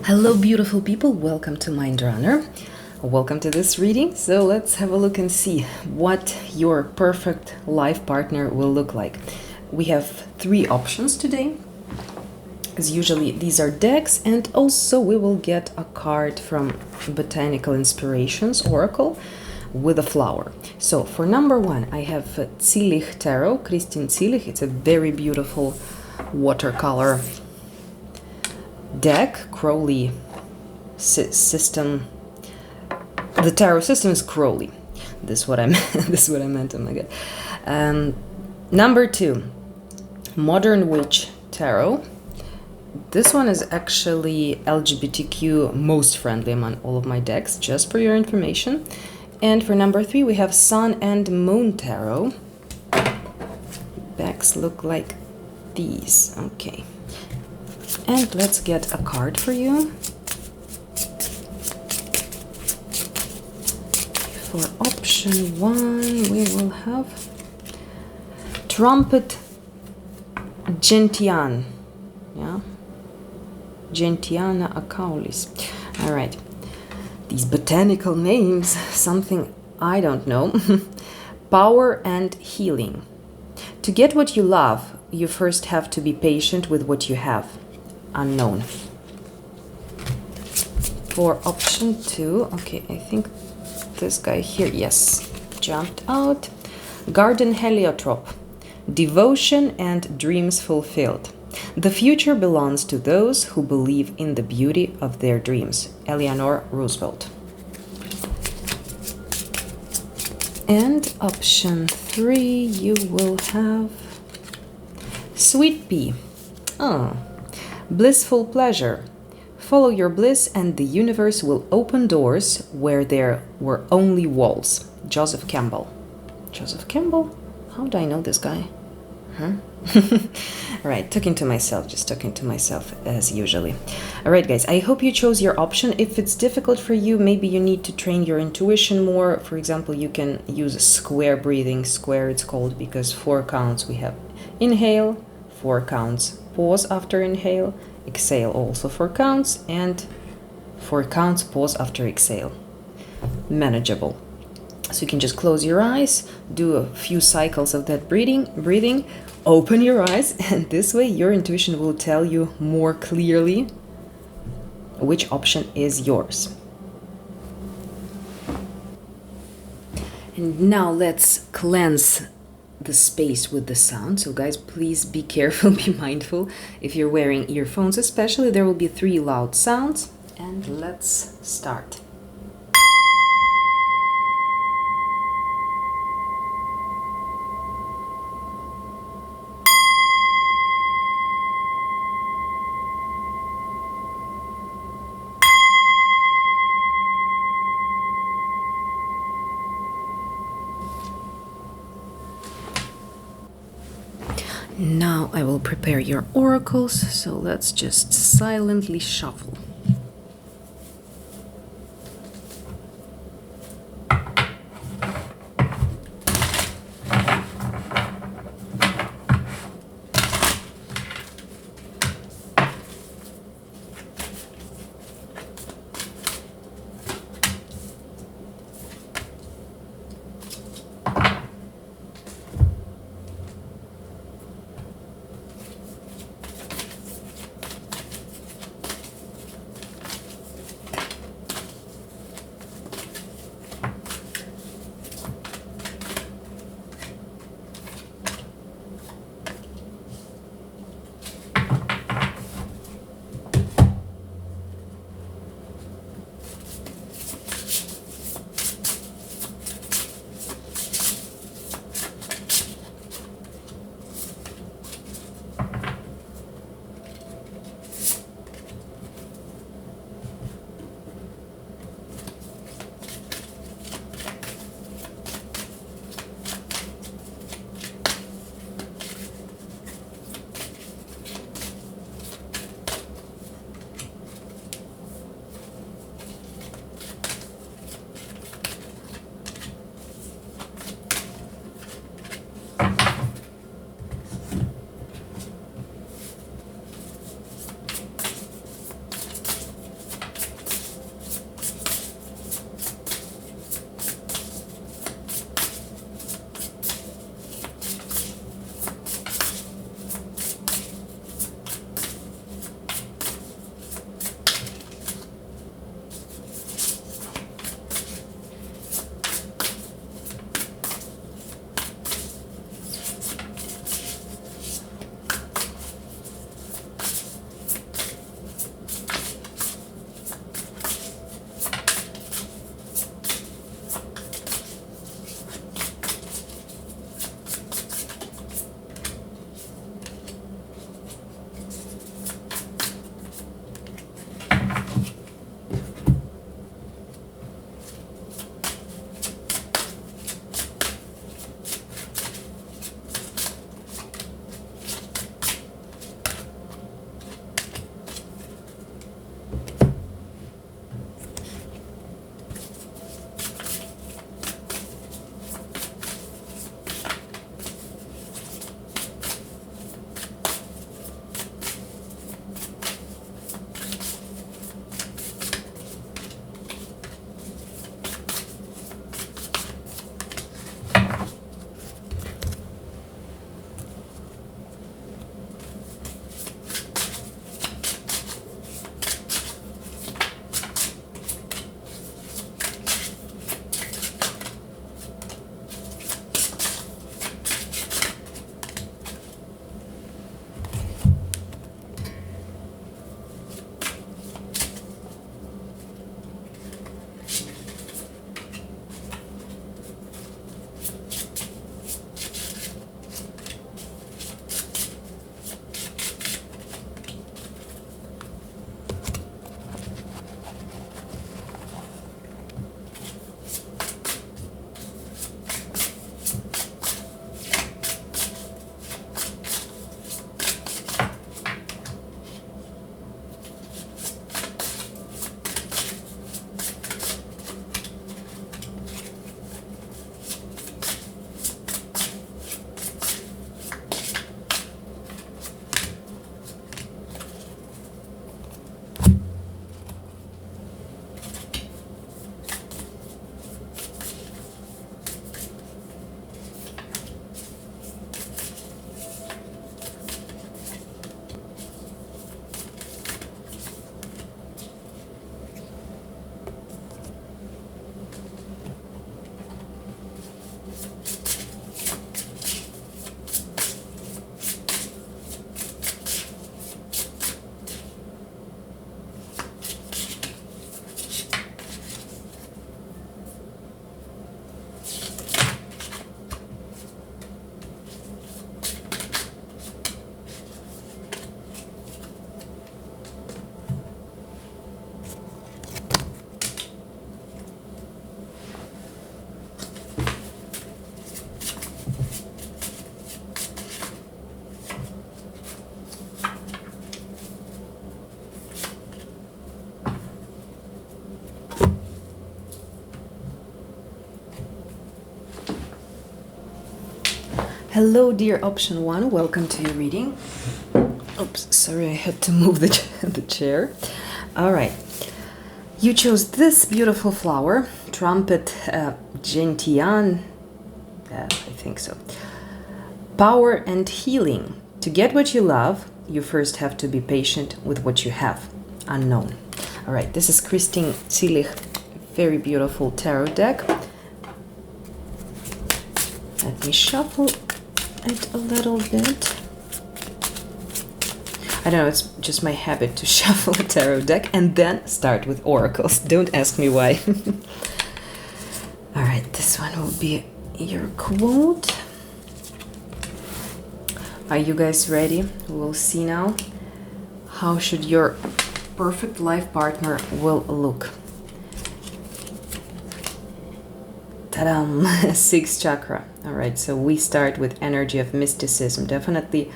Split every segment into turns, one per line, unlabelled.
Hello beautiful people, welcome to Mind Runner. Welcome to this reading. So let's have a look and see what your perfect life partner will look like. We have 3 options today. As usually these are decks, and also we will get a card from Botanical Inspirations Oracle with a flower. So for number 1 I have Zillich Tarot, Christine Zillich. It's a very beautiful watercolor deck, Crowley system. The tarot system is Crowley. This is what I meant. Oh my god. Number 2, Modern Witch Tarot. This one is actually LGBTQ most friendly among all of my decks, just for your information. And for number 3, we have Sun and Moon Tarot. Backs look like these. Okay. And let's get a card for you. For option 1, we will have Trumpet Gentian. Yeah. Gentiana Acaulis. All right. These botanical names, something I don't know. Power and healing. To get what you love, you first have to be patient with what you have. Unknown. For option 2, okay, I think this guy here, yes, jumped out. Garden Heliotrope. Devotion and dreams fulfilled. The future belongs to those who believe in the beauty of their dreams. Eleanor Roosevelt. And option 3, you will have Sweet Pea. Oh. Blissful pleasure. Follow your bliss and the universe will open doors where there were only walls. Joseph Campbell. Joseph Campbell? How do I know this guy? Huh? Alright, talking to myself as usually. Alright guys, I hope you chose your option. If it's difficult for you, maybe you need to train your intuition more. For example, you can use square breathing. Square it's called because 4 counts. We have inhale, 4 counts, pause after inhale, exhale also 4 counts, and 4 counts, pause after exhale. Manageable. So you can just close your eyes, do a few cycles of that breathing, open your eyes, and this way your intuition will tell you more clearly which option is yours. And now let's cleanse the space with the sound. So guys, please be careful, be mindful. If you're wearing earphones especially, there will be 3 loud sounds. And let's start. Now I will prepare your oracles, so let's just silently shuffle. Hello, dear option 1. Welcome to your reading. Oops, sorry, I had to move the chair. All right. You chose this beautiful flower, trumpet gentian. I think so. Power and healing. To get what you love, you first have to be patient with what you have. Unknown. All right, this is Christine Zillich, very beautiful tarot deck. Let me shuffle it a little bit. I don't know, it's just my habit to shuffle a tarot deck and then start with oracles. Don't ask me why. All right, this one will be your quote. Are you guys ready? We'll see now. How should your perfect life partner will look? Ta-dam! 6th chakra. All right, so we start with energy of mysticism. Definitely,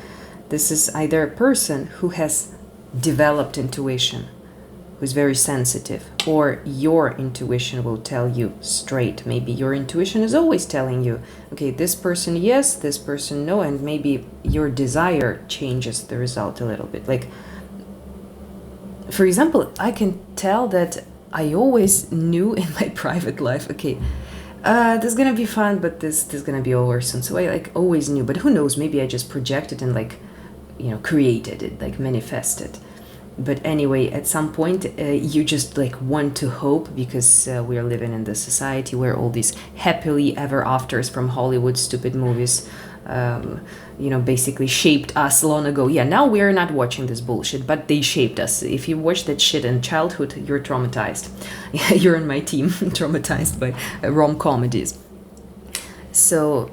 this is either a person who has developed intuition, who's very sensitive, or your intuition will tell you straight. Maybe your intuition is always telling you, okay, this person yes, this person no, and maybe your desire changes the result a little bit. Like, for example, I can tell that I always knew in my private life, okay, this is gonna be fun, but this is gonna be over soon. So I like always knew, but who knows, maybe I just projected and like, you know, created it, like manifested. But anyway, at some point, you just like want to hope, because we are living in the society where all these happily ever afters from Hollywood stupid movies, you know, basically shaped us long ago. Yeah, now we are not watching this bullshit, but they shaped us. If you watch that shit in childhood, you're traumatized. You're on my team, traumatized by rom-comedies. So,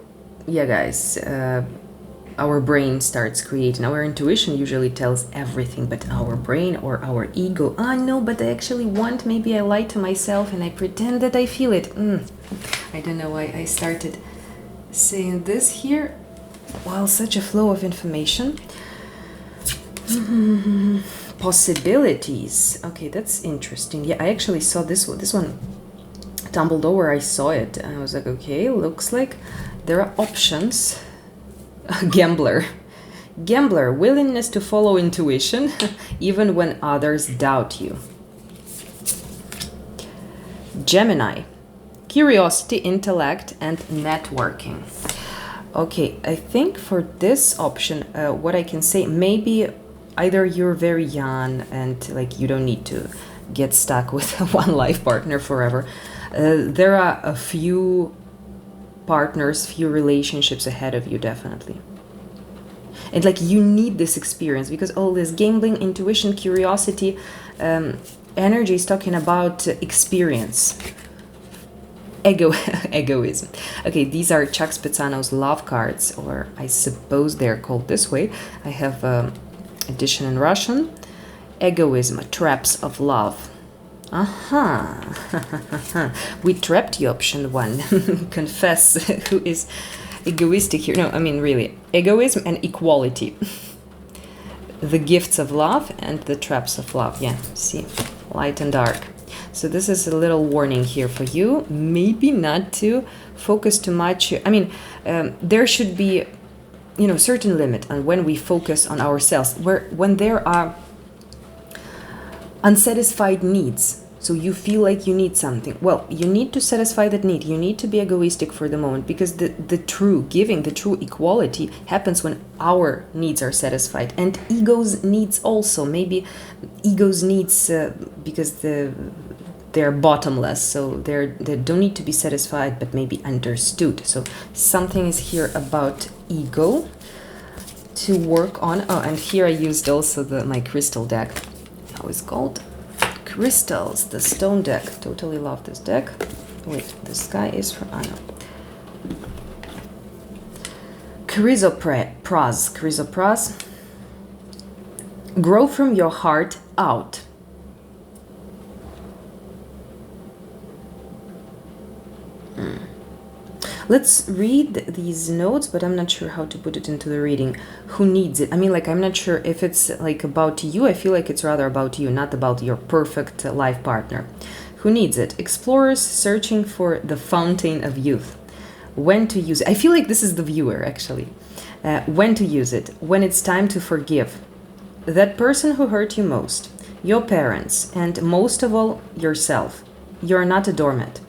yeah, guys. Our brain starts creating. Our intuition usually tells everything, but our brain or our ego, no, but I actually want, maybe I lie to myself and I pretend that I feel it. I don't know why I started saying this here. Wow, such a flow of information. Possibilities. Okay, that's interesting. Yeah, I actually saw this one tumbled over. I saw it and I was like, okay, looks like there are options. Gambler, willingness to follow intuition even when others doubt you. Gemini, curiosity, intellect, and networking. Okay, I think for this option, what I can say, maybe either you're very young and like you don't need to get stuck with one life partner forever. There are a few partners, few relationships ahead of you, definitely. And like you need this experience, because all this gambling, intuition, curiosity, energy is talking about experience, egoism. Okay, these are Chuck Spezzano's love cards, or I suppose they're called this way. I have edition in Russian. Egoism, traps of love. We trapped you, option 1. Confess who is egoistic here. No, I mean really. Egoism and equality. The gifts of love and the traps of love. Yeah, see, light and dark. So this is a little warning here for you. Maybe not to focus too much. I mean, there should be, you know, certain limit on when we focus on ourselves. When there are unsatisfied needs, so you feel like you need something, well, you need to satisfy that need. You need to be egoistic for the moment, because the true giving, the true equality happens when our needs are satisfied, and ego's needs also. Maybe ego's needs because they're bottomless, so they don't need to be satisfied, but maybe understood. So something is here about ego to work on. Oh, and here I used also my crystal deck. How is it called? Crystals, the stone deck. Totally love this deck. Wait, the sky is for Anna. Chrysoprase. Grow from your heart out. Let's read these notes, but I'm not sure how to put it into the reading. Who needs it? I mean, like, I'm not sure if it's like about you. I feel like it's rather about you, not about your perfect life partner. Who needs it? Explorers searching for the fountain of youth. when to use it. I feel like this is the viewer, actually. When to use it, when it's time to forgive. That person who hurt you most, your parents, and most of all, yourself. You're not a doormat.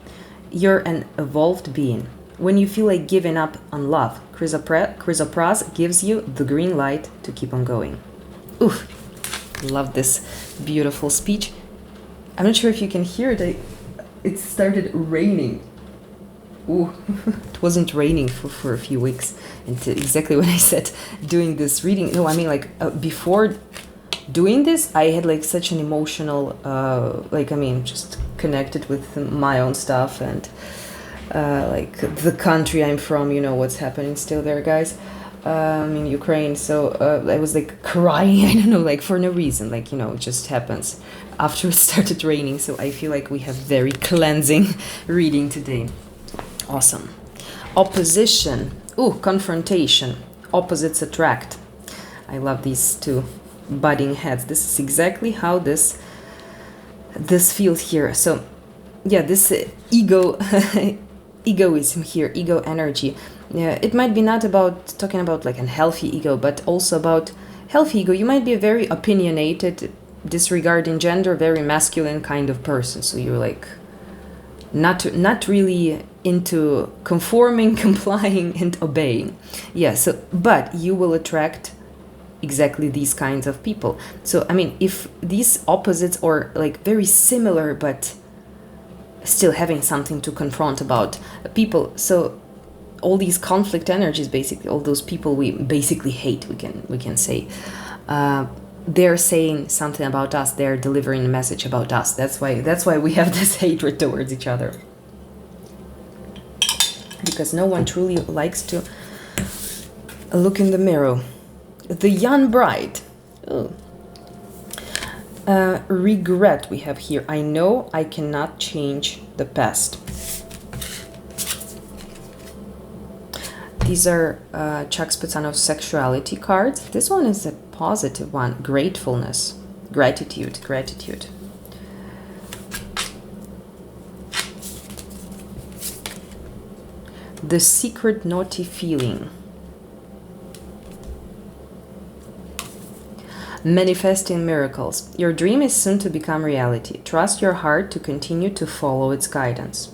You're an evolved being. When you feel like giving up on love, Chrysoprase gives you the green light to keep on going. Oof, love this beautiful speech. I'm not sure if you can hear it. It started raining. Ooh, it wasn't raining for a few weeks until exactly when I said doing this reading. No, I mean like before doing this, I had like such an emotional, just connected with my own stuff and like the country I'm from, you know what's happening still there, guys, in Ukraine. So I was like crying, I don't know, like for no reason, like, you know, it just happens after it started raining. So I feel like we have very cleansing reading today. Awesome. Opposition. Ooh, confrontation. Opposites attract. I love these two butting heads. This is exactly how this feels here. So yeah, this egoism here, ego energy. Yeah, it might be not about talking about like a healthy ego, but also about healthy ego. You might be a very opinionated, disregarding gender, very masculine kind of person. So you're like not really into conforming, complying, and obeying. Yeah, so but you will attract exactly these kinds of people. So I mean, if these opposites are like very similar but still having something to confront about people, so all these conflict energies, basically all those people we basically hate, we can say, they're saying something about us, they're delivering a message about us. That's why we have this hatred towards each other, because no one truly likes to look in the mirror. The young bride. Oh. Regret we have here. I know I cannot change the past. These are Chuck Spitzanov's sexuality cards. This one is a positive one. Gratefulness. Gratitude. The secret naughty feeling. Manifesting miracles. Your dream is soon to become reality. Trust your heart to continue to follow its guidance.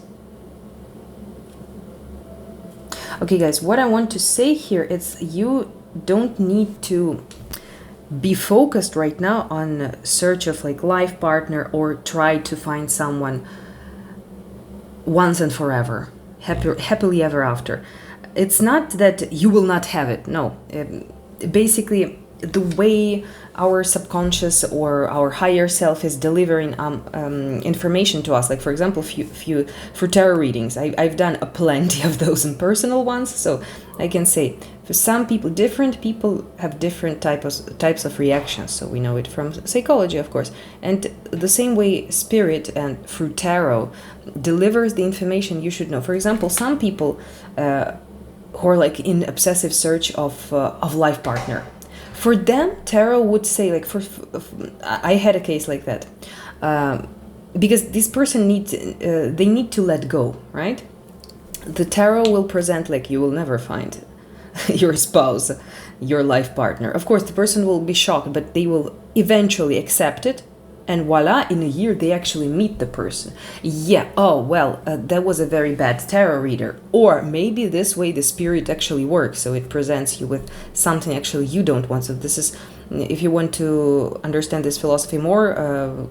Okay, guys, what I want to say here is you don't need to be focused right now on search of like life partner or try to find someone once and forever, happily ever after. It's not that you will not have it. No, basically the way our subconscious or our higher self is delivering information to us. Like, for example, for tarot readings, I've done a plenty of those in personal ones, so I can say for some people, different people have different types of reactions. So we know it from psychology, of course. And the same way spirit and through tarot delivers the information you should know. For example, some people who are like in obsessive search of life partner. For them, tarot would say, like, I had a case like that, because this person they need to let go, right? The tarot will present like you will never find your spouse, your life partner. Of course, the person will be shocked, but they will eventually accept it. And voila, in a year, they actually meet the person. Yeah, oh, well, that was a very bad tarot reader. Or maybe this way the spirit actually works, so it presents you with something actually you don't want. So this is, if you want to understand this philosophy more,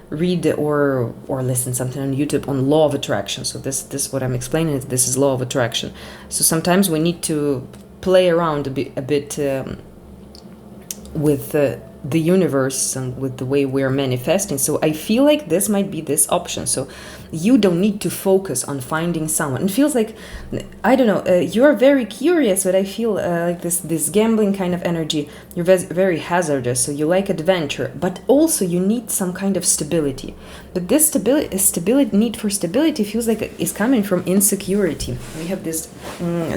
read or listen something on YouTube on law of attraction. So this what I'm explaining, this is law of attraction. So sometimes we need to play around a bit with the universe and with the way we're manifesting. So I feel like this might be this option. So you don't need to focus on finding someone. It feels like, I don't know, you're very curious, but I feel like this gambling kind of energy, you're very hazardous, so you like adventure, but also you need some kind of stability. But this stability need for stability feels like is coming from insecurity. We have this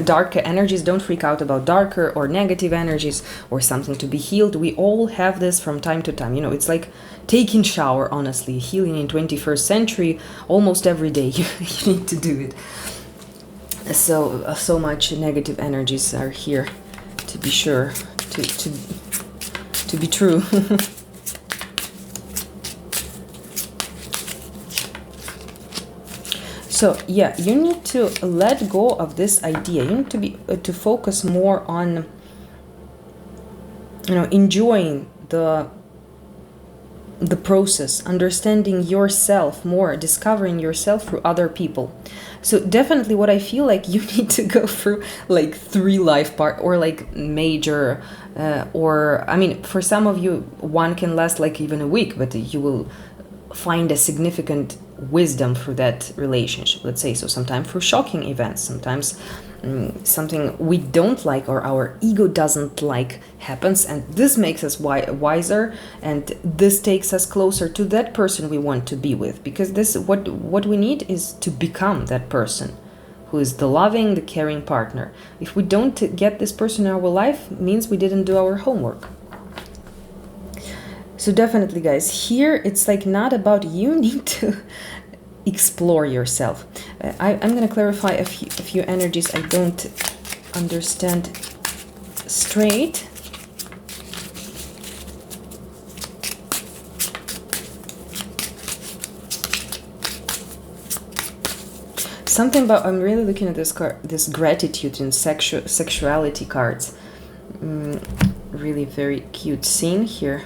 darker energies. Don't freak out about darker or negative energies or something to be healed. We all have this from time to time. You know, it's like taking shower, honestly. Healing in 21st century, almost every day you need to do it. So much negative energies are here, to be sure, to be true. So yeah, you need to let go of this idea. You need to focus more on, enjoying the process, understanding yourself more, discovering yourself through other people. So definitely what I feel like you need to go through like 3 life part, or like major, or I mean, for some of you, one can last like even a week, but you will find a significant wisdom through that relationship, let's say. So sometimes through shocking events, sometimes something we don't like or our ego doesn't like happens, and this makes us wiser, and this takes us closer to that person we want to be with, because this what we need is to become that person who is the loving, the caring partner. If we don't get this person in our life, means we didn't do our homework. So definitely, guys, here it's like not about you need to explore yourself. I'm going to clarify a few energies I don't understand straight. Something about, I'm really looking at this card, this gratitude and sexuality cards. Really very cute scene here.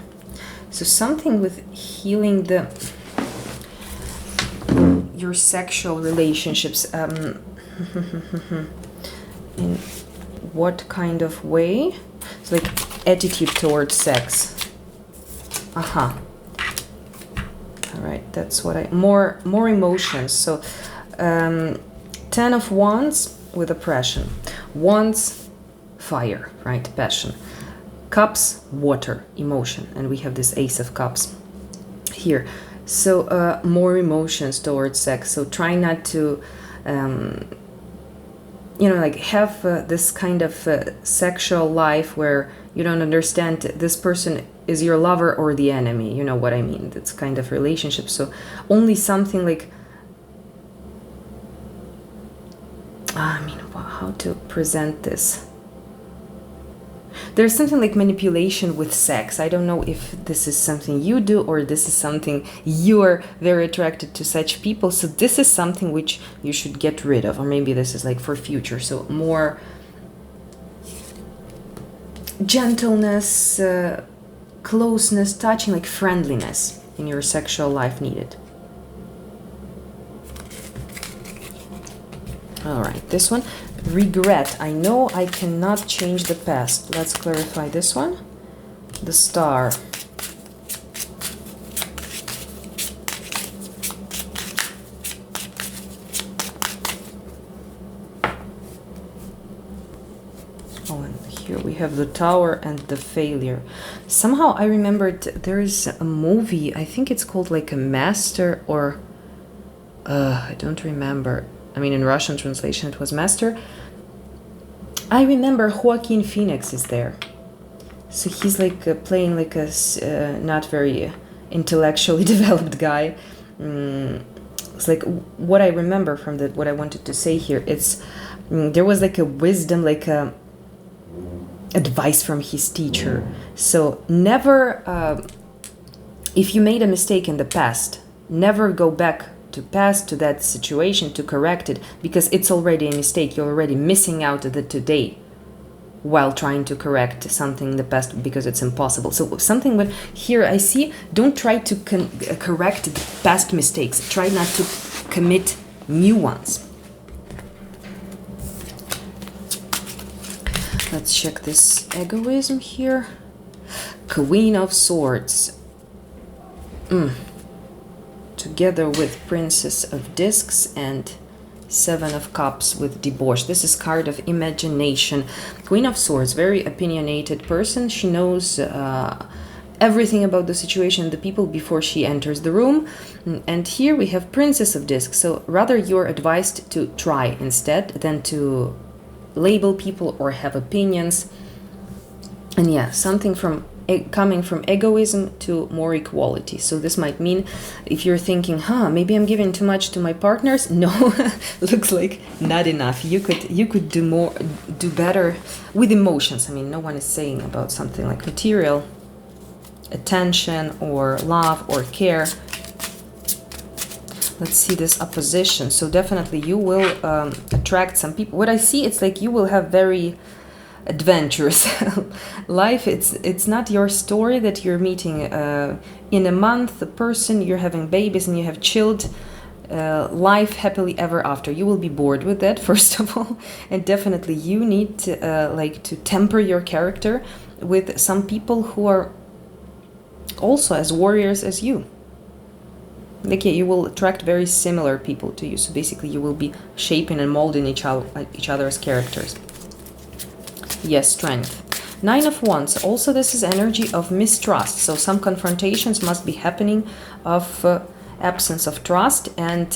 So something with healing your sexual relationships. In what kind of way? It's like attitude towards sex. All right, that's what more emotions. So 10 of Wands with oppression. Wands, fire, right? Passion. Cups, water, emotion, and we have this Ace of Cups here. So more emotions towards sex. So try not to, like have this kind of sexual life where you don't understand this person is your lover or the enemy. You know what I mean? That's kind of relationship. So only something like, how to present this? There's something like manipulation with sex. I don't know if this is something you do or this is something you're very attracted to such people. So this is something which you should get rid of, or maybe this is like for future. So more gentleness, closeness, touching, like friendliness in your sexual life needed. All right, this one. Regret. I know I cannot change the past. Let's clarify this one. The Star. Oh, and here we have the Tower and the Failure. Somehow I remembered there is a movie, I think it's called like a Master, or I don't remember. I mean, in Russian translation it was Master. I remember Joaquin Phoenix is there. So he's like playing like a not very intellectually developed guy. It's like what I remember from what I wanted to say here. It's there was like a wisdom, like a advice from his teacher. So never, if you made a mistake in the past, never go back to past to that situation to correct it, because it's already a mistake. You're already missing out the today while trying to correct something in the past, because it's impossible. So something with here I see, don't try to correct the past mistakes. Try not to commit new ones. Let's check this egoism here. Queen of Swords. Together with Princess of Discs and Seven of Cups with Debauch. This is card of imagination. Queen of Swords, very opinionated person. She knows everything about the situation, the people, before she enters the room. And here we have Princess of Discs. So rather you're advised to try instead than to label people or have opinions. And yeah, something from coming from egoism to more equality. So this might mean if you're thinking, maybe I'm giving too much to my partners. No, looks like not enough. You could do more, do better with emotions. I mean, no one is saying about something like material attention or love or care. Let's see this opposition. So definitely you will attract some people. What I see, it's like you will have very adventurous life. It's not your story that you're meeting in a month the person, you're having babies and you have chilled life happily ever after. You will be bored with that, first of all, and definitely you need to temper your character with some people who are also as warriors as you. Like, you will attract very similar people to you. So basically you will be shaping and molding each other's characters. Yes, strength. 9 of Wands. Also, this is energy of mistrust. So some confrontations must be happening of absence of trust and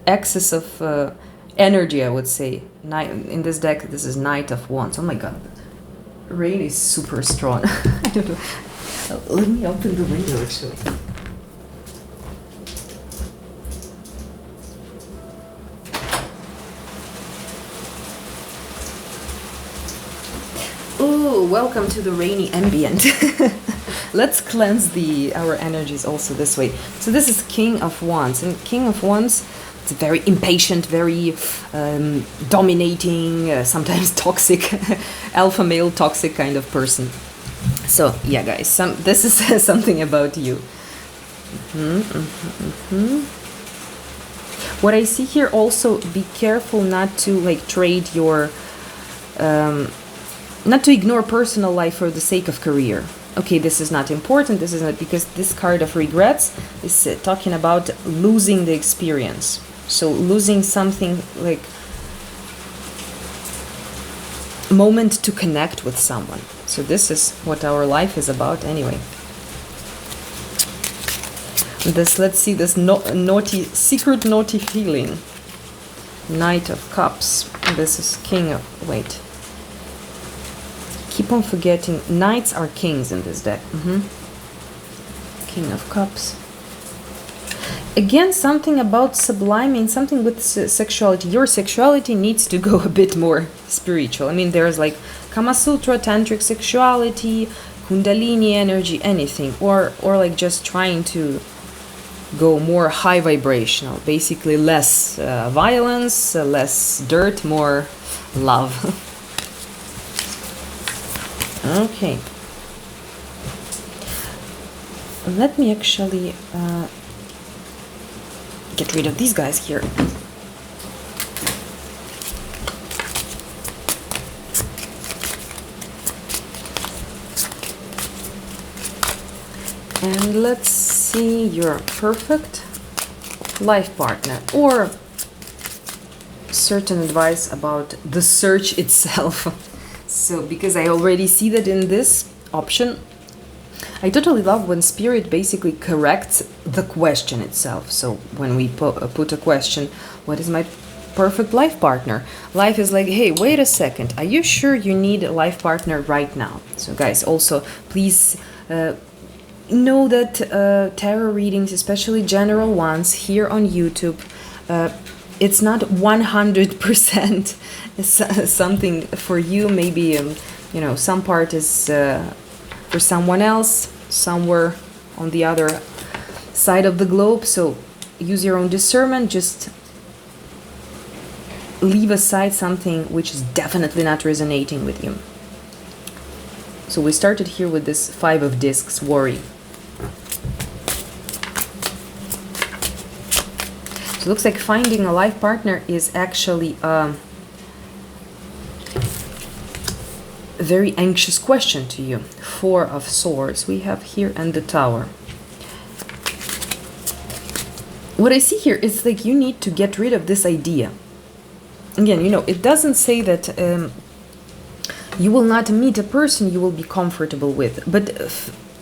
excess of energy, I would say. In this deck, this is Knight of Wands. Oh my god. Rain is super strong. I don't know. Let me open the window, actually. Ooh, welcome to the rainy ambient. Let's cleanse our energies also this way. So this is King of Wands. And King of Wands, it's a very impatient, very dominating, sometimes toxic, alpha male toxic kind of person. So yeah, guys, this is something about you. What I see here also, be careful not to trade your... not to ignore personal life for the sake of career. Okay, this is not important. This is not, because this card of regrets is talking about losing the experience. So losing something like moment to connect with someone. So this is what our life is about anyway. Let's see this secret naughty feeling. Knight of Cups. This is King of... Wait. Keep on forgetting. Knights are kings in this deck. King of Cups. Again, something about subliming, something with sexuality. Your sexuality needs to go a bit more spiritual. I mean, there's like Kama Sutra, Tantric sexuality, Kundalini energy, anything. Or like just trying to go more high vibrational. Basically less violence, less dirt, more love. Okay. Let me actually get rid of these guys here. And let's see your perfect life partner, or certain advice about the search itself. So, because I already see that in this option, I totally love when Spirit basically corrects the question itself. So when we put a question, what is my perfect life partner? Life is like, hey, wait a second. Are you sure you need a life partner right now? So guys, also, please know that tarot readings, especially general ones here on YouTube, it's not 100% something for you. Maybe, some part is for someone else, somewhere on the other side of the globe. So use your own discernment. Just leave aside something which is definitely not resonating with you. So we started here with this 5 of Discs, worry. So it looks like finding a life partner is actually a very anxious question to you. 4 of Swords we have here, and the Tower. What I see here is like you need to get rid of this idea. Again, it doesn't say that you will not meet a person you will be comfortable with. But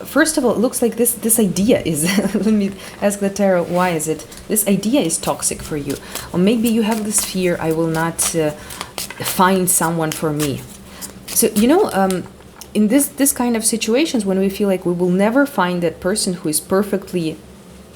first of all, it looks like this idea is... Let me ask the tarot, why is it? This idea is toxic for you. Or maybe you have this fear, I will not find someone for me. So, in this kind of situations, when we feel like we will never find that person who is perfectly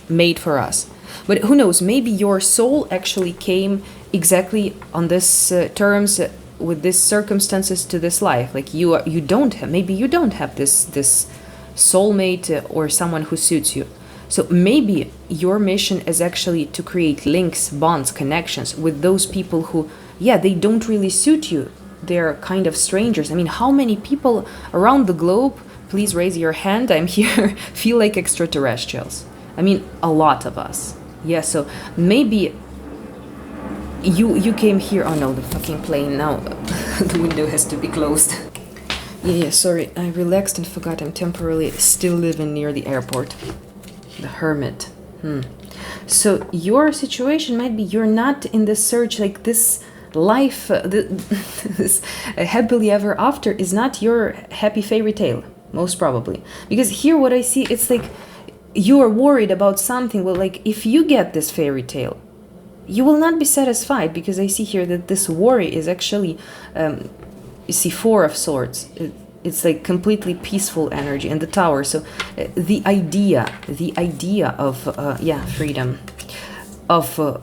made for us. But who knows, maybe your soul actually came exactly on this terms, with these circumstances to this life. Like you don't have, maybe you don't have this soulmate or someone who suits you. So maybe your mission is actually to create links, bonds, connections with those people who, yeah, they don't really suit you. They're kind of strangers. I mean, how many people around the globe, please raise your hand, I'm here, feel like extraterrestrials? I mean, a lot of us. Yeah, so maybe you came here. Oh no, the fucking plane now. The window has to be closed. Yeah, sorry, I relaxed and forgot I'm temporarily still living near the airport. The hermit. So your situation might be you're not in the search, like this life, this happily ever after is not your happy fairy tale, most probably. Because here what I see, it's like you are worried about something. Well, like if you get this fairy tale, you will not be satisfied, because I see here that this worry is actually, you see, Four of Swords. It's like completely peaceful energy in the Tower. So the idea of freedom, of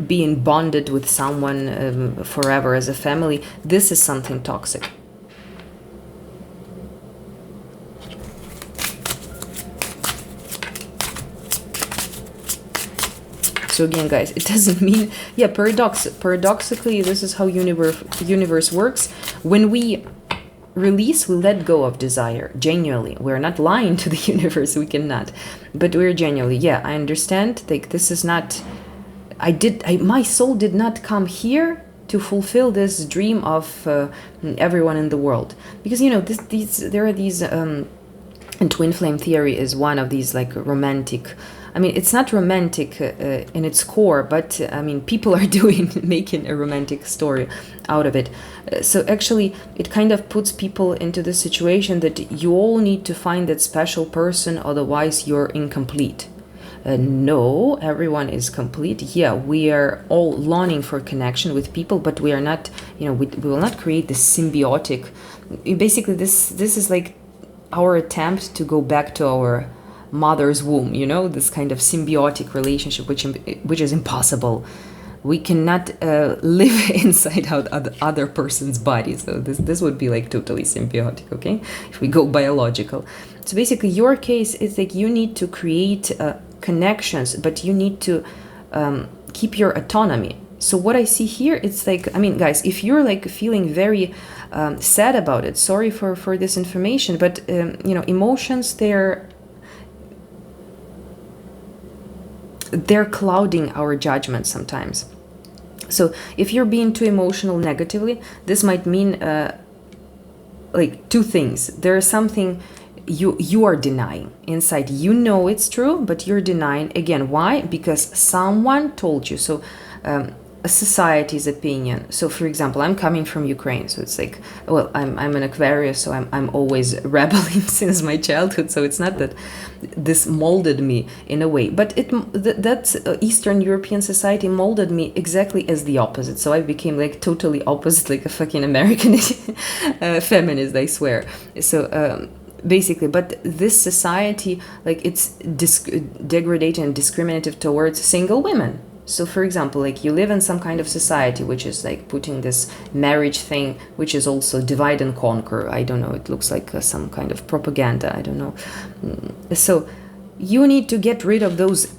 being bonded with someone forever as a family, this is something toxic. So again, guys, it doesn't mean, paradoxically, this is how universe works. When we release, we let go of desire, genuinely. We're not lying to the universe, we cannot. But we're genuinely, yeah, I understand, like this is not, my soul did not come here to fulfill this dream of everyone in the world. Because, you know, there are these, and twin flame theory is one of these like romantic, I mean, it's not romantic in its core, but I mean, people are making a romantic story out of it. So actually, it kind of puts people into the situation that you all need to find that special person, otherwise you're incomplete. No, everyone is complete. Yeah, we are all longing for connection with people, but we are not, you know, we will not create this symbiotic. Basically, this is like our attempt to go back to our mother's womb, you know, this kind of symbiotic relationship, which is impossible. We cannot live inside other person's body. So this would be like totally symbiotic, okay, if we go biological. So basically, your case is like you need to create connections, but you need to keep your autonomy. So what I see here, it's like, I mean, guys, if you're like feeling very sad about it, sorry for this information, but you know, emotions, they're clouding our judgment sometimes. So if you're being too emotional negatively, this might mean like two things. There's something you are denying inside. You know it's true, but you're denying. Again, why? Because someone told you. So a society's opinion. So for example, I'm coming from Ukraine, so it's like, well, I'm an Aquarius, so I'm always rebelling since my childhood. So it's not that this molded me in a way, but that's Eastern European society molded me exactly as the opposite. So I became like totally opposite, like a fucking American feminist, I swear. So basically, but this society, like it's degrading and discriminative towards single women. So for example, like you live in some kind of society which is like putting this marriage thing, which is also divide and conquer. I don't know, it looks like some kind of propaganda, I don't know. So you need to get rid of those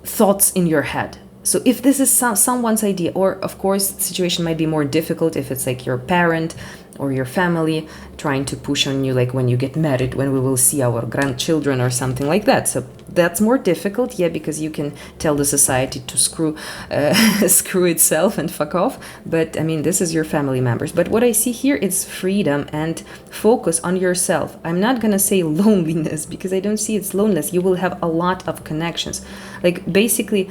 thoughts in your head. So if this is someone's idea, or of course the situation might be more difficult if it's like your parent or your family trying to push on you, like when you get married, when we will see our grandchildren or something like that. So that's more difficult, yeah, because you can tell the society to screw itself and fuck off. But I mean, this is your family members. But what I see here is freedom and focus on yourself. I'm not gonna say loneliness, because I don't see it's loneliness. You will have a lot of connections. Like basically,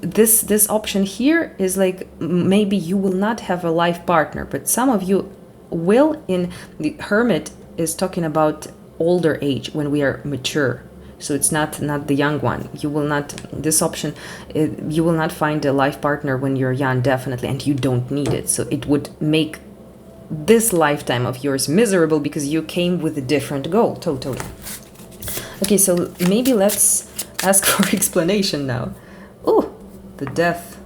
this option here is like maybe you will not have a life partner, but some of you will. In the Hermit is talking about older age, when we are mature. So it's not the young one. You will not, this option, you will not find a life partner when you're young, definitely, and you don't need it. So it would make this lifetime of yours miserable because you came with a different goal. Totally. Okay, so maybe let's ask for explanation now. Oh, the death.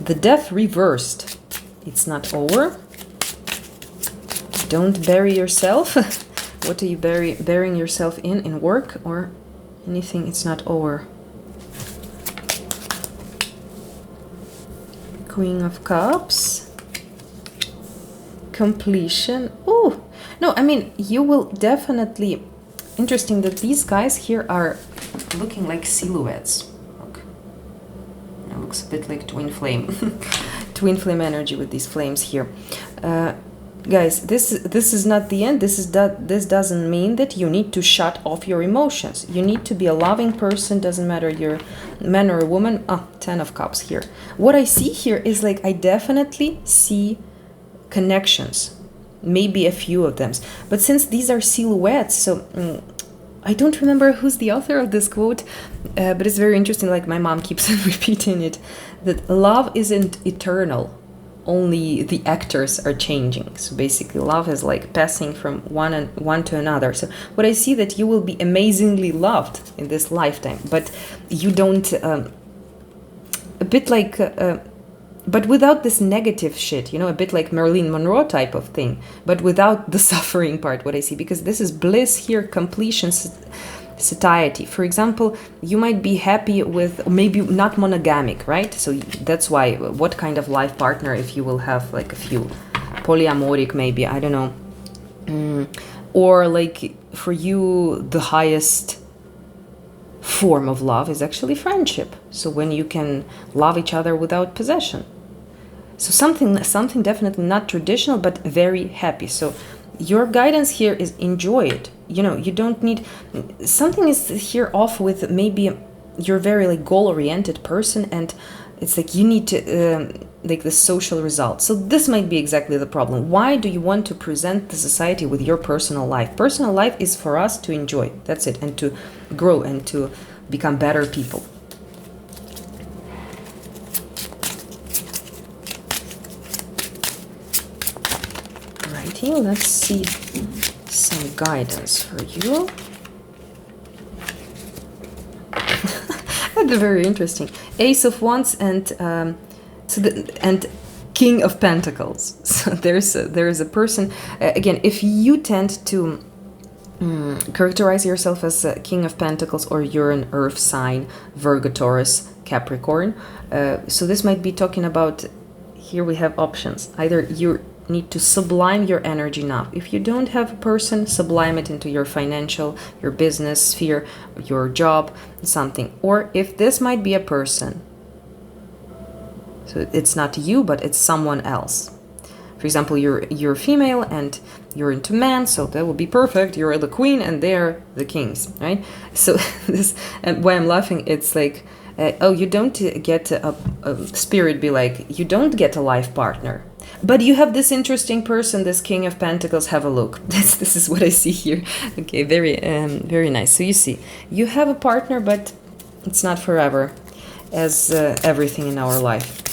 The death reversed. It's not over. Don't bury yourself. What are you burying yourself in work or anything? It's not over. Queen of Cups. Completion. Oh, no, I mean, you will definitely... Interesting that these guys here are looking like silhouettes. Look. It looks a bit like twin flame. Twin flame energy with these flames here. Guys, this is not the end. This doesn't mean that you need to shut off your emotions. You need to be a loving person. Doesn't matter you're a man or a woman. 10 of Cups here. What I see here is like I definitely see connections. Maybe a few of them. But since these are silhouettes, so I don't remember who's the author of this quote, but it's very interesting. Like my mom keeps repeating it, that love isn't eternal. Only the actors are changing. So basically love is like passing from one to another. So what I see that you will be amazingly loved in this lifetime, but you don't, a bit like, but without this negative shit, you know, a bit like Marilyn Monroe type of thing, but without the suffering part, what I see, because this is bliss here, completion, satiety. For example, you might be happy with maybe not monogamic, right? So that's why what kind of life partner, if you will have like a few polyamoric, maybe, I don't know, or like for you the highest form of love is actually friendship. So when you can love each other without possession. So something definitely not traditional, but very happy. So your guidance here is enjoy it. You know, you don't need... Something is here off with maybe you're very like goal-oriented person and it's like you need to... like the social results. So this might be exactly the problem. Why do you want to present the society with your personal life? Personal life is for us to enjoy. That's it. And to grow and to become better people. Righty, let's see some guidance for you. That's very interesting. Ace of Wands and and King of Pentacles. So there is a person. Again, if you tend to characterize yourself as a King of Pentacles, or you're an Earth sign, Virgo, Taurus, Capricorn. So this might be talking about. Here we have options. Either you need to sublime your energy now. If you don't have a person, sublime it into your financial, your business sphere, your job, something. Or if this might be a person. So it's not you, but it's someone else. For example, you're female and you're into men, so that would be perfect. You're the queen and they're the kings, right? So this, and why I'm laughing, it's like, oh, you don't get a spirit be like, you don't get a life partner, but you have this interesting person, this King of Pentacles. Have a look. This is what I see here. Okay, very nice. So you see, you have a partner, but it's not forever, as everything in our life.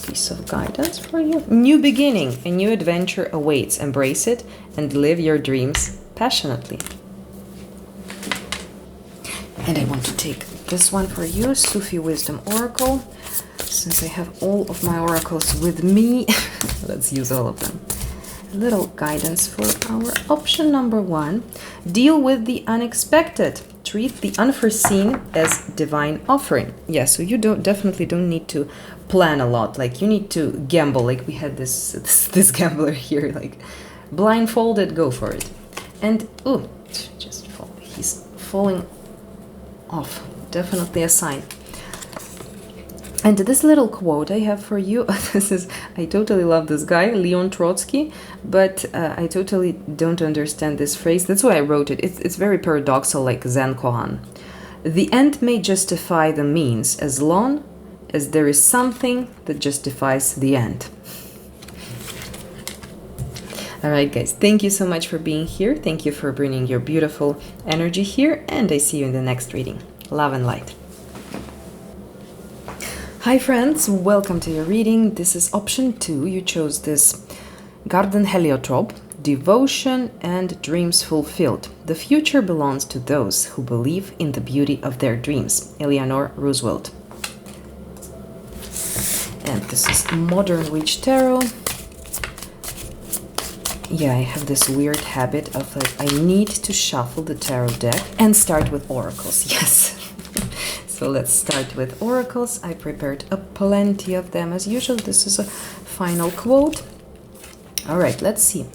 Piece of guidance for you. New beginning, a new adventure awaits. Embrace it and live your dreams passionately. And I want to take this one for you, Sufi Wisdom Oracle. Since I have all of my oracles with me, let's use all of them. A little guidance for our option number 1. Deal with the unexpected. Treat the unforeseen as divine offering. Yeah, so you definitely don't need to plan a lot. Like you need to gamble. Like we had this gambler here, like blindfolded, go for it. And oh, just fall. He's falling off. Definitely a sign. And this little quote I have for you, I totally love this guy, Leon Trotsky, but I totally don't understand this phrase. That's why I wrote it. It's very paradoxical, like Zen koan. The end may justify the means as long as there is something that justifies the end. All right, guys, thank you so much for being here. Thank you for bringing your beautiful energy here, and I see you in the next reading. Love and light. Hi friends, welcome to your reading. This is option 2. You chose this Garden Heliotrope, Devotion and Dreams Fulfilled. The future belongs to those who believe in the beauty of their dreams. Eleanor Roosevelt. And this is Modern Witch Tarot. Yeah, I have this weird habit of like, I need to shuffle the tarot deck and start with oracles. Yes. So let's start with oracles. I prepared a plenty of them as usual. This is a final quote. All right, let's see.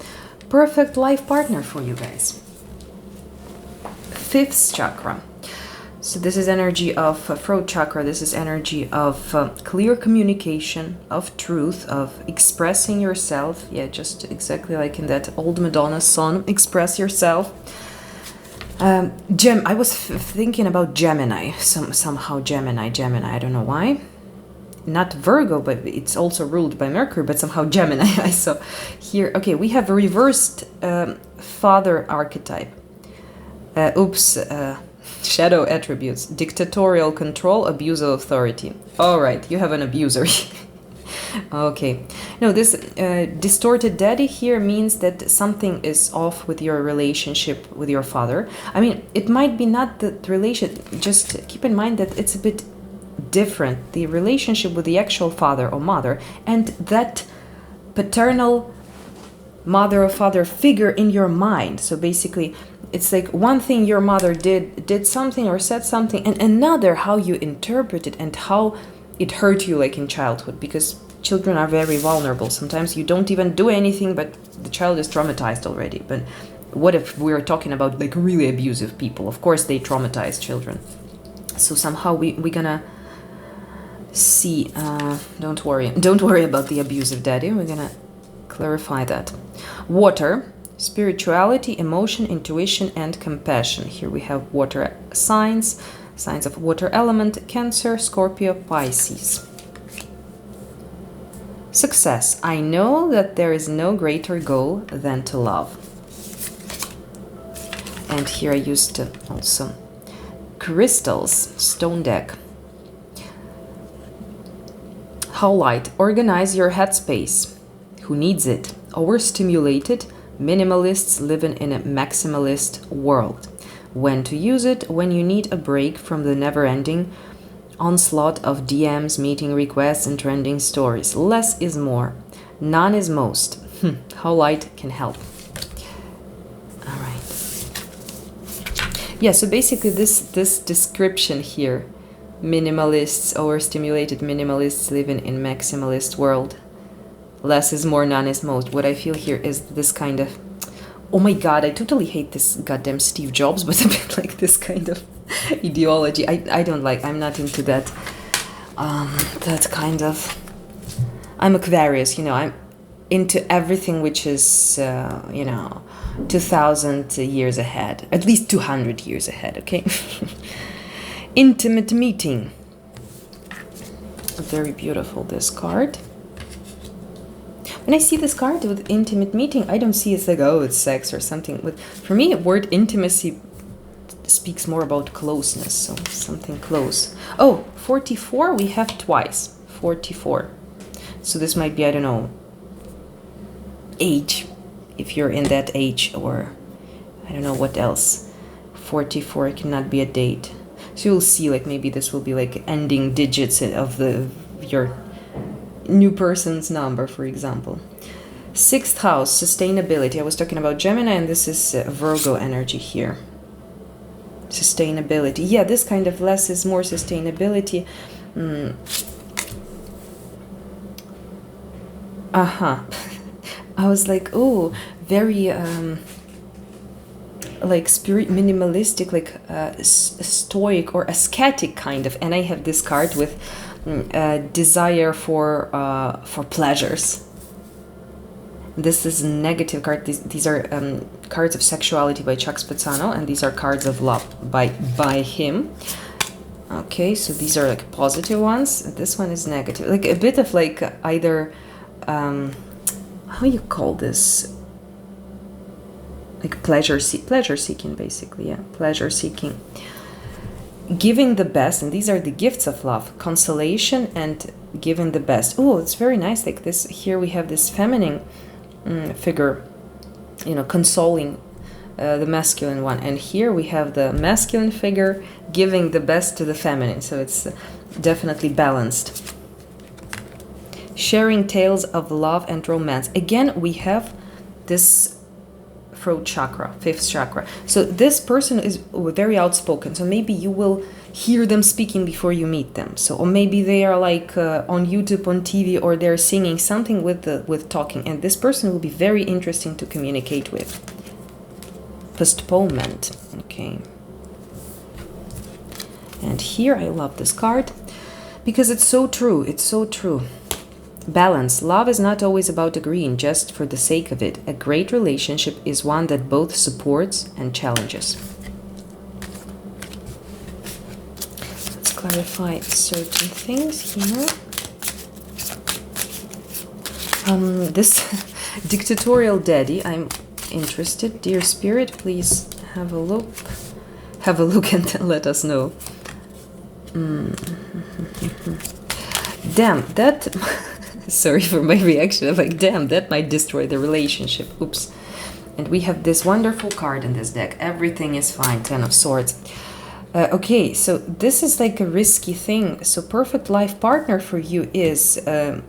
Perfect life partner for you guys. 5th chakra. So this is energy of throat chakra. This is energy of clear communication, of truth, of expressing yourself. Yeah, just exactly like in that old Madonna song, Express Yourself. I was thinking about Gemini, somehow Gemini, I don't know why. Not Virgo, but it's also ruled by Mercury, but somehow Gemini I saw here. Okay, we have a reversed father archetype. Shadow attributes, dictatorial control, abuse of authority. All right, you have an abuser. Okay. No, this distorted daddy here means that something is off with your relationship with your father. I mean, it might be not the relation, just keep in mind that it's a bit different, the relationship with the actual father or mother, and that paternal mother or father figure in your mind. So basically, it's like one thing your mother did something or said something, and another how you interpret it and how it hurt you like in childhood, because children are very vulnerable. Sometimes you don't even do anything, but the child is traumatized already. But what if we're talking about like really abusive people? Of course they traumatize children. So somehow we're gonna see, don't worry about the abusive daddy. We're gonna clarify that. Water, spirituality, emotion, intuition, and compassion. Here we have water signs of water element, Cancer, Scorpio, Pisces. Success. I know that there is no greater goal than to love. And here I used also crystals, stone deck. How light. Organize your headspace. Who needs it? Overstimulated minimalists living in a maximalist world. When to use it? When you need a break from the never-ending onslaught of DMs, meeting requests, and trending stories. Less is more. None is most. How light can help. All right. Yeah, so basically this description here, minimalists, overstimulated minimalists living in maximalist world. Less is more, none is most. What I feel here is this kind of, oh my god, I totally hate this goddamn Steve Jobs, but a bit like this kind of ideology. I don't like, I'm not into that, that kind of, I'm Aquarius, I'm into everything which is, 2000 years ahead, at least 200 years ahead, okay? Intimate meeting. Very beautiful, this card. When I see this card with intimate meeting, I don't see it's like, oh, it's sex or something. But for me, word intimacy speaks more about closeness, so something close. Oh, 44 we have twice. 44. So this might be, I don't know, age, if you're in that age, or I don't know what else. 44 cannot be a date. So you'll see, like, maybe this will be like ending digits of your new person's number, for example. 6th house, sustainability. I was talking about Gemini, and this is Virgo energy here. Sustainability. Yeah, this kind of less is more sustainability. I was like, oh, very like spirit minimalistic, like stoic or ascetic kind of. And I have this card with desire for pleasures. This is a negative card. These are cards of sexuality by Chuck Spezzano, and these are cards of love by him. Okay, so these are like positive ones. This one is negative, like a bit of like either how you call this, like pleasure seeking, basically. Yeah, pleasure seeking. giving the best, and these are the gifts of love, consolation and giving the best. Oh, it's very nice. Like this, here we have this feminine figure, consoling the masculine one, and here we have the masculine figure giving the best to the feminine, so it's definitely balanced. Sharing tales of love and romance. Again, we have this throat chakra, fifth chakra. So this person is very outspoken, so maybe you will hear them speaking before you meet them. So, or maybe they are like on YouTube, on TV, or they're singing something with talking, and this person will be very interesting to communicate with. Postponement. Okay. And here I love this card because it's so true. It's so true. Balance. Love is not always about agreeing just for the sake of it. A great relationship is one that both supports and challenges. Let's clarify certain things here. This dictatorial daddy, I'm interested. Dear Spirit, please have a look. Have a look and let us know. Damn, that... Sorry for my reaction. I'm like, damn, that might destroy the relationship. Oops. And we have this wonderful card in this deck. Everything is fine. Ten of Swords. Okay, so this is like a risky thing. So perfect life partner for you is,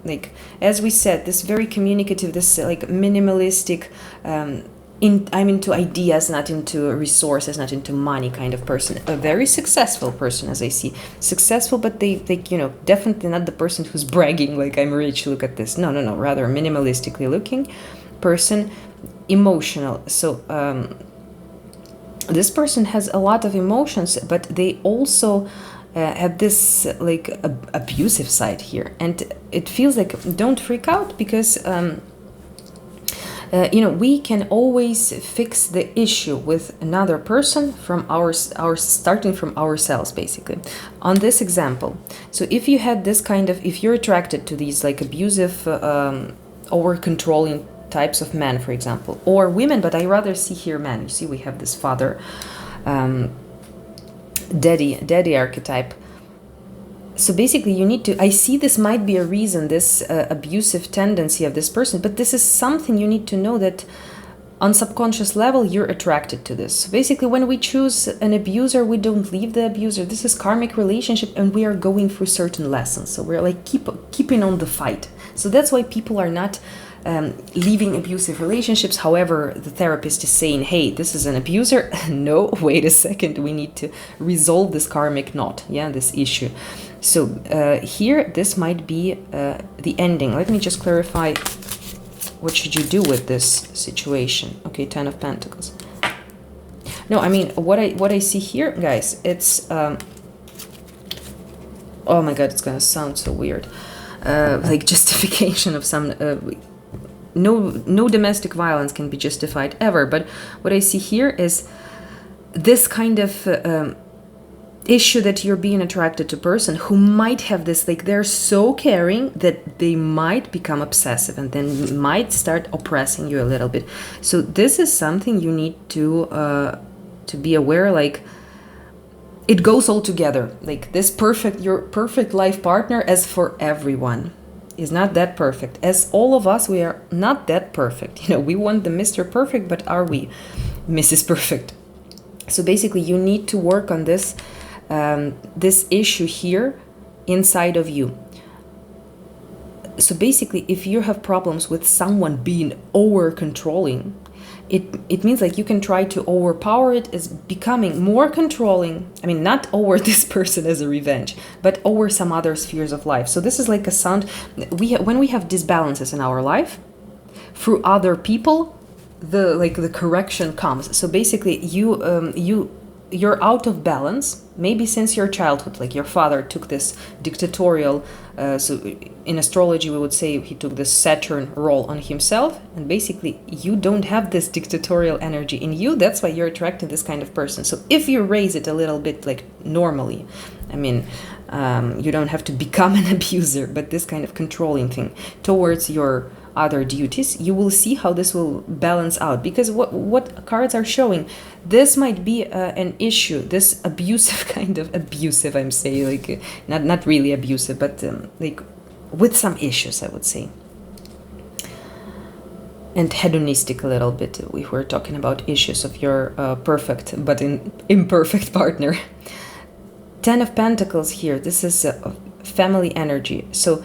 like, as we said, this very communicative, this like minimalistic, I'm into ideas, not into resources, not into money kind of person. A very successful person, as I see. Successful, but they definitely not the person who's bragging like I'm rich, look at this. No. Rather minimalistically looking person, emotional. So this person has a lot of emotions, but they also have this like abusive side here. And it feels like, don't freak out, because we can always fix the issue with another person from our starting from ourselves, basically. On this example, so if you had this kind of, if you're attracted to these like abusive, over-controlling types of men, for example, or women, but I rather see here men. You see, we have this father, daddy archetype. So basically you need to, I see this might be a reason, this abusive tendency of this person, but this is something you need to know, that on subconscious level you're attracted to this. So basically when we choose an abuser, we don't leave the abuser. This is karmic relationship, and we are going through certain lessons. So we're like keeping on the fight. So that's why people are not leaving abusive relationships. However, the therapist is saying, hey, this is an abuser. No, wait a second, we need to resolve this karmic knot, this issue. So here, this might be the ending. Let me just clarify, what should you do with this situation? Okay, Ten of Pentacles. No, I mean, what I see here, guys, it's... oh my God, it's gonna sound so weird. Like justification of some... No domestic violence can be justified ever, but what I see here is this kind of issue, that you're being attracted to a person who might have this, like they're so caring that they might become obsessive and then might start oppressing you a little bit. So this is something you need to be aware, like it goes all together. Like this your perfect life partner, as for everyone, is not that perfect. As all of us, we are not that perfect. We want the Mr. Perfect, but are we Mrs. Perfect? So basically you need to work on this this issue here inside of you. So basically, if you have problems with someone being over controlling, it means like you can try to overpower it as becoming more controlling. I mean, not over this person as a revenge, but over some other spheres of life. So this is like a sound. When we have disbalances in our life through other people, the correction comes. So basically, you're out of balance, maybe since your childhood. Like your father took this dictatorial, so in astrology we would say he took this Saturn role on himself, and basically you don't have this dictatorial energy in you. That's why you're attracting this kind of person. So if you raise it a little bit like normally, I mean, you don't have to become an abuser, but this kind of controlling thing towards your other duties, you will see how this will balance out. Because what cards are showing, this might be an issue, this abusive kind of abusive, I'm saying, like not really abusive, but like with some issues, I would say. And hedonistic a little bit. We were talking about issues of your perfect but imperfect partner. 10 of Pentacles here. This is family energy. So,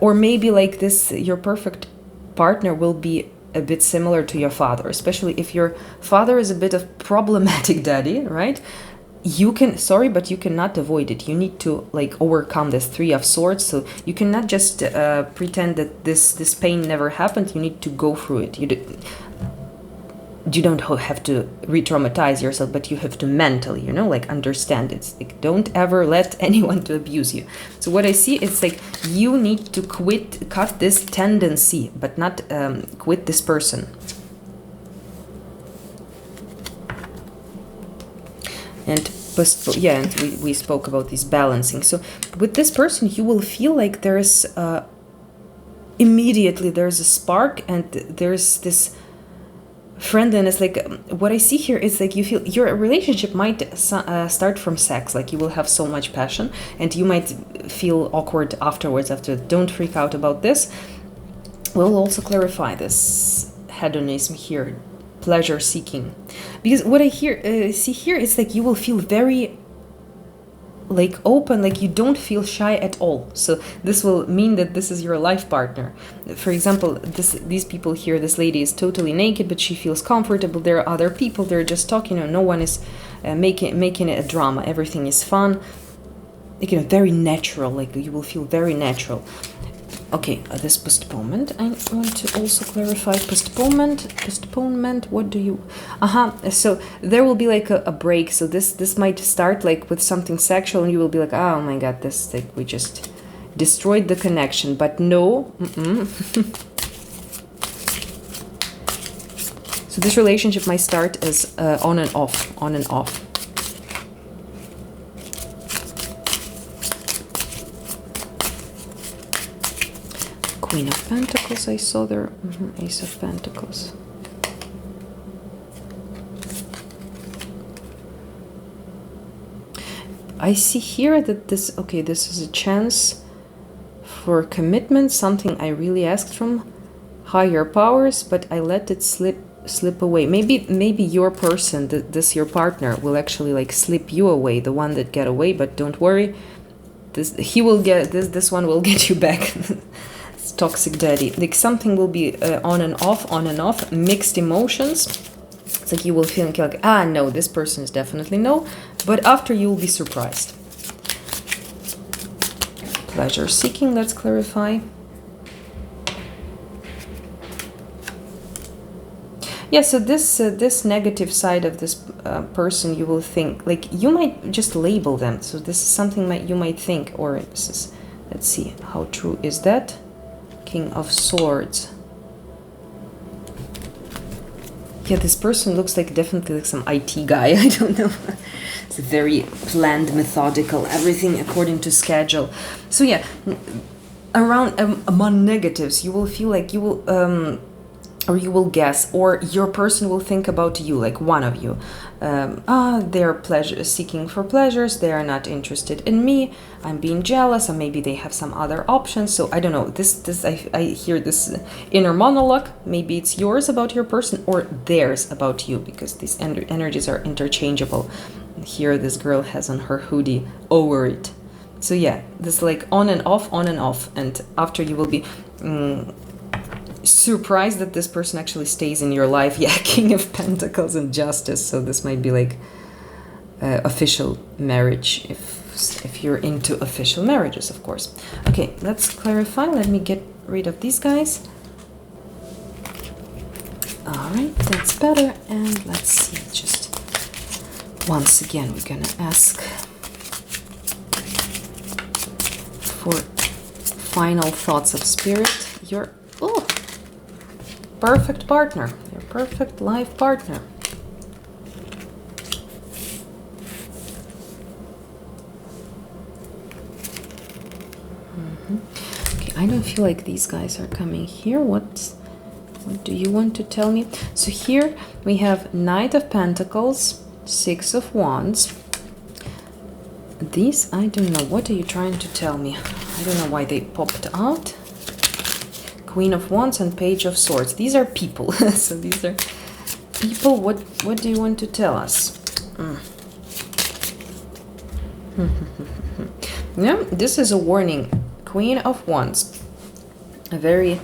or maybe like this, your perfect partner will be a bit similar to your father, especially if your father is a bit of problematic daddy, right? You can, sorry, but you cannot avoid it. You need to like overcome this 3 of Swords. So you cannot just pretend that this pain never happened. You need to go through it. You don't have to re-traumatize yourself, but you have to mentally, you know, like understand it. Like, don't ever let anyone to abuse you. So what I see is like you need to cut this tendency, but not quit this person. And yeah, and we spoke about this balancing. So with this person, you will feel like there's immediately there's a spark, and there's this friendliness. Like what I see here is like you feel your relationship might start from sex, like you will have so much passion, and you might feel awkward afterwards. Don't freak out about this. We'll also clarify this hedonism here, pleasure seeking, because what I see here is like you will feel very like open, like you don't feel shy at all. So this will mean that this is your life partner. For example, these people here, this lady is totally naked, but she feels comfortable. There are other people, they're just talking, no one is making it a drama. Everything is fun, like, very natural, like you will feel very natural. Okay, this postponement, I want to also clarify. Postponement, what do you... So there will be like a break. So this might start like with something sexual, and you will be like, oh my god, this, like, we just destroyed the connection. But no. So this relationship might start as on and off. Queen of Pentacles, I saw there. Ace of Pentacles. I see here that this is a chance for commitment, something I really asked from higher powers, but I let it slip away. Maybe your person, your partner, will actually like slip you away, the one that get away, but don't worry. This one will get you back. Toxic daddy, like something will be on and off, mixed emotions. It's like you will feel like, no, this person is definitely no, but after you will be surprised. Pleasure seeking, let's clarify. Yeah, so this negative side of this person, you will think, like, you might just label them. So this is something you might think, or this is, let's see, how true is that? King of Swords. Yeah, this person looks like definitely like some IT guy. I don't know. It's very planned, methodical, everything according to schedule. So yeah, around among negatives, you will feel like you will or you will guess, or your person will think about you, like one of you. They're seeking for pleasures, they are not interested in me, I'm being jealous, or maybe they have some other options. So I don't know, I hear this inner monologue. Maybe it's yours about your person, or theirs about you, because these energies are interchangeable. Here this girl has on her hoodie over it. So yeah, this like on and off, and after you will be surprised that this person actually stays in your life. Yeah, King of Pentacles and Justice. So this might be like official marriage, if you're into official marriages, of course. Okay, let's clarify. Let me get rid of these guys. All right, that's better. And let's see, just once again, we're gonna ask for final thoughts of spirit. Your perfect partner, your perfect life partner. Okay, I don't feel like these guys are coming here. What do you want to tell me? So here we have Knight of Pentacles, Six of Wands. These, I don't know. What are you trying to tell me? I don't know why they popped out. Queen of Wands and Page of Swords. These are people. So these are people. What do you want to tell us? Yeah, this is a warning. Queen of Wands. A very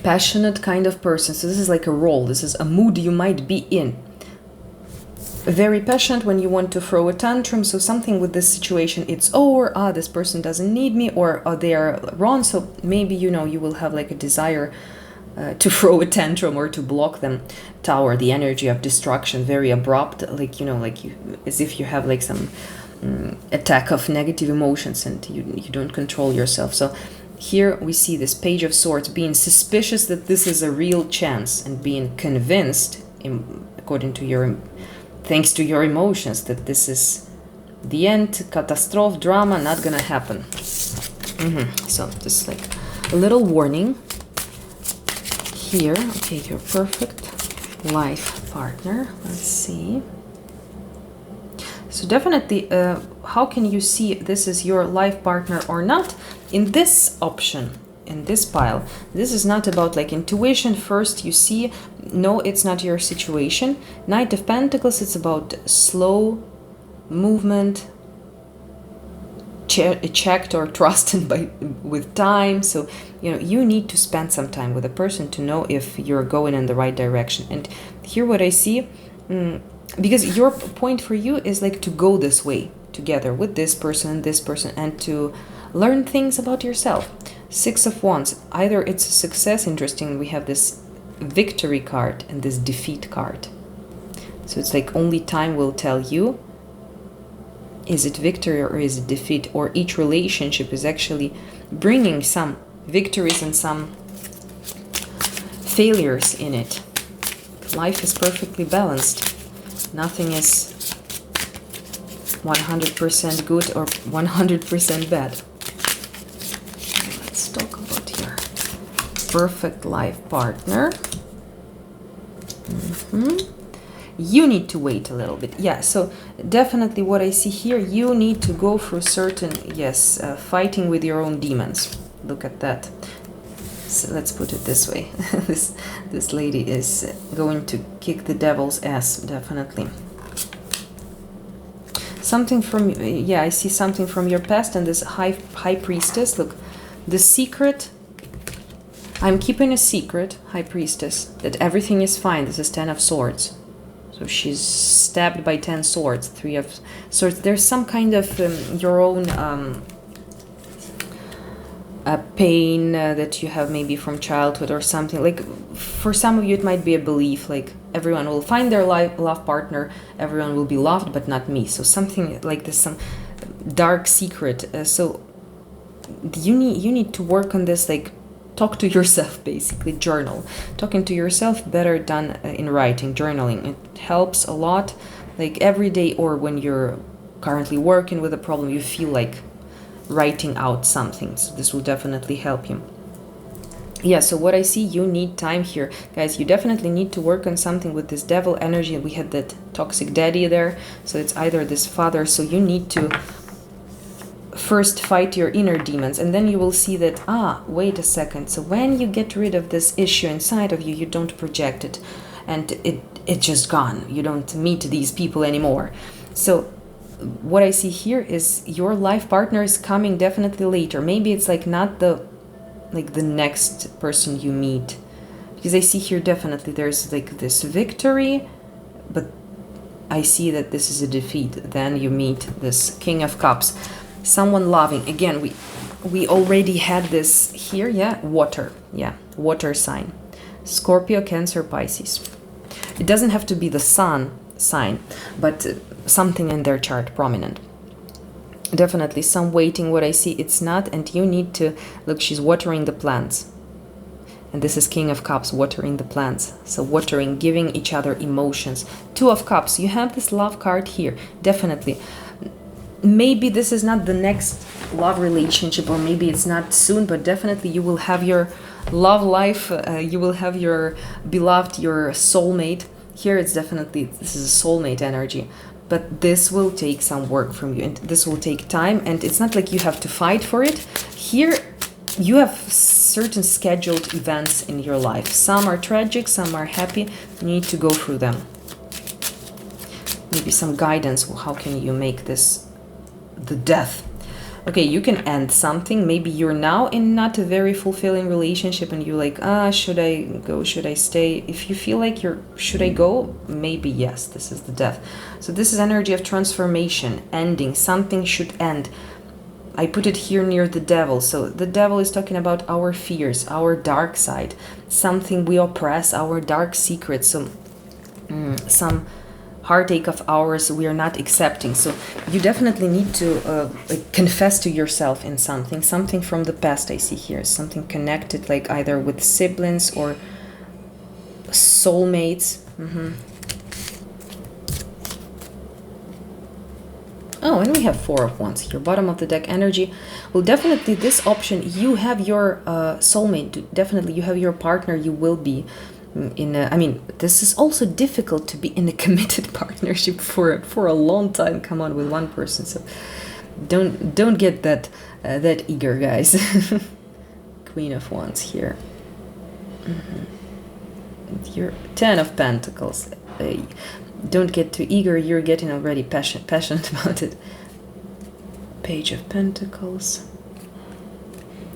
passionate kind of person. So this is like a role. This is a mood you might be in. Very passionate when you want to throw a tantrum. So something with this situation, it's over. This person doesn't need me, or they are wrong. So maybe, you know, you will have like a desire to throw a tantrum or to block them. Tower, the energy of destruction, very abrupt, like, you know, like as if you have like some attack of negative emotions and you don't control yourself. So here we see this Page of Swords, being suspicious that this is a real chance and being convinced, according to your, thanks to your emotions, that this is the end, catastrophe, drama, not gonna happen. So just like a little warning here. Okay, your perfect life partner. Let's see. So definitely, how can you see this is your life partner or not? In this option, in this pile, this is not about like intuition. First you see, no, it's not your situation. Knight of Pentacles, it's about slow movement, checked or trusted with time. So, you know, you need to spend some time with a person to know if you're going in the right direction. And here what I see, because your point for you is like to go this way together with this person and to learn things about yourself. Six of Wands, either it's a success. Interesting, we have this victory card and this defeat card. So it's like only time will tell you, is it victory or is it defeat? Or each relationship is actually bringing some victories and some failures in it. Life is perfectly balanced. Nothing is 100% good or 100% bad. Let's talk about your perfect life partner. You need to wait a little bit. Yeah, so definitely what I see here, you need to go through certain, fighting with your own demons. Look at that. So let's put it this way. This lady is going to kick the devil's ass, definitely. Something from, I see something from your past and this high priestess. Look, the secret, I'm keeping a secret, high priestess, that everything is fine. This is 10 of Swords. So she's stabbed by 10 swords, 3 of Swords. There's some kind of your own pain that you have maybe from childhood or something. Like for some of you it might be a belief like everyone will find their love partner, everyone will be loved, but not me. So something like this, some dark secret. So you need to work on this, like talk to yourself, basically journal. Talking to yourself better done in writing, journaling. It helps a lot, like every day, or when you're currently working with a problem, you feel like writing out something. So this will definitely help you. Yeah, so what I see, you need time here. Guys, you definitely need to work on something with this devil energy. We had that toxic daddy there. So it's either this father. So you need to first fight your inner demons, and then you will see that, wait a second. So when you get rid of this issue inside of you, you don't project it. And it's just gone. You don't meet these people anymore. So what I see here is your life partner is coming definitely later. Maybe it's like not the next person you meet, because I see here definitely there's like this victory, but I see that this is a defeat. Then you meet this King of Cups, someone loving. Again, we already had this here. Water sign, Scorpio, Cancer, Pisces. It doesn't have to be the sun sign, but something in their chart prominent. Definitely some waiting. What I see, it's not, and you need to look. She's watering the plants, and this is King of Cups, watering the plants. So watering, giving each other emotions. Two of Cups, you have this love card here. Definitely maybe this is not the next love relationship, or maybe it's not soon, but definitely you will have your love life, you will have your beloved, your soulmate. Here it's definitely, this is a soulmate energy, but this will take some work from you, and this will take time, and it's not like you have to fight for it. Here you have certain scheduled events in your life. Some are tragic, some are happy. You need to go through them. Maybe some guidance. How can you make this the death? Okay, you can end something. Maybe you're now in not a very fulfilling relationship and you're like, should I go? Should I stay? If you feel like should I go? Maybe yes, this is the death. So this is energy of transformation, ending. Something should end. I put it here near the devil. So the devil is talking about our fears, our dark side, something we oppress, our dark secrets, some heartache of ours we are not accepting. So you definitely need to confess to yourself in something from the past. I see here something connected, like either with siblings or soulmates. Oh, and we have Four of Wands here, bottom of the deck energy. Well, definitely this option, you have your soulmate, definitely you have your partner, you will be in a, I mean, this is also difficult to be in a committed partnership for a long time. Come on, with one person, so don't get that eager, guys. Queen of Wands here. You're 10 of Pentacles. Don't get too eager. You're getting already passionate about it. Page of Pentacles.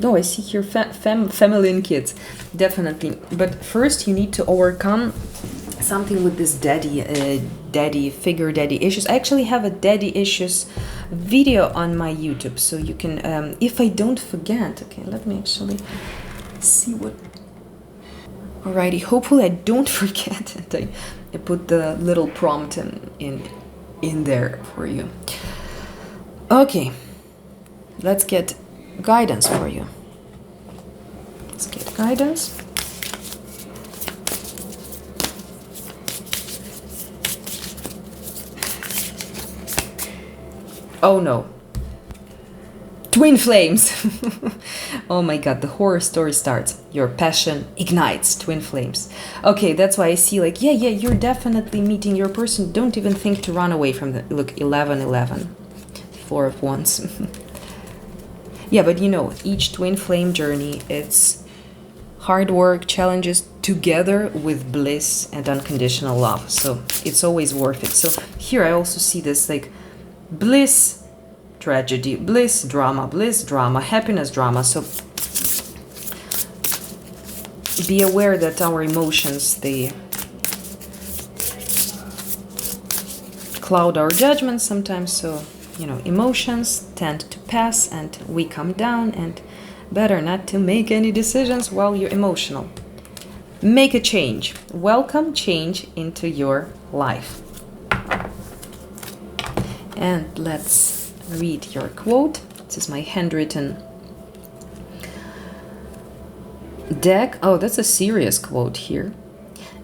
Oh, I see here family and kids, definitely. But first you need to overcome something with this daddy issues. I actually have a daddy issues video on my YouTube, so you can, if I don't forget, okay, let me actually see what. Alrighty, hopefully I don't forget it. I put the little prompt in there for you. Okay, let's get guidance for you. Let's get guidance. Oh no. Twin flames. Oh my god, the horror story starts. Your passion ignites twin flames. Okay, that's why I see like, yeah, you're definitely meeting your person. Don't even think to run away from the, look, 11. Four of Wands. Yeah, but you know, each twin flame journey, it's hard work, challenges together with bliss and unconditional love. So it's always worth it. So here I also see this like bliss, tragedy, bliss, drama, happiness, drama. So be aware that our emotions, they cloud our judgment sometimes. So, you know, emotions tend to pass and we come down, and better not to make any decisions while you're emotional. Make a change. Welcome change into your life. And let's read your quote. This is my handwritten deck. Oh, that's a serious quote here.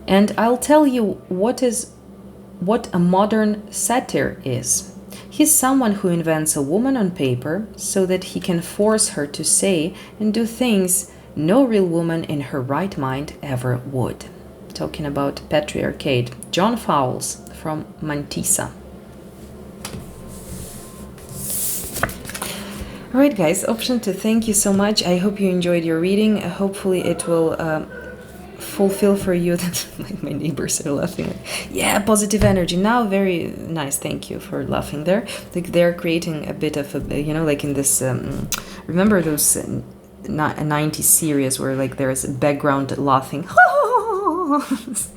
And I'll tell you what a modern satyr is. He's someone who invents a woman on paper so that he can force her to say and do things no real woman in her right mind ever would. Talking about patriarchate. John Fowles from Mantissa. Alright guys, option 2, thank you so much. I hope you enjoyed your reading. Hopefully it will fulfill for you that my neighbors are laughing. Yeah, positive energy. Now, very nice. Thank you for laughing there. Like they're creating a bit of a, you know, like in this, remember those 90s series where like there's a background laughing.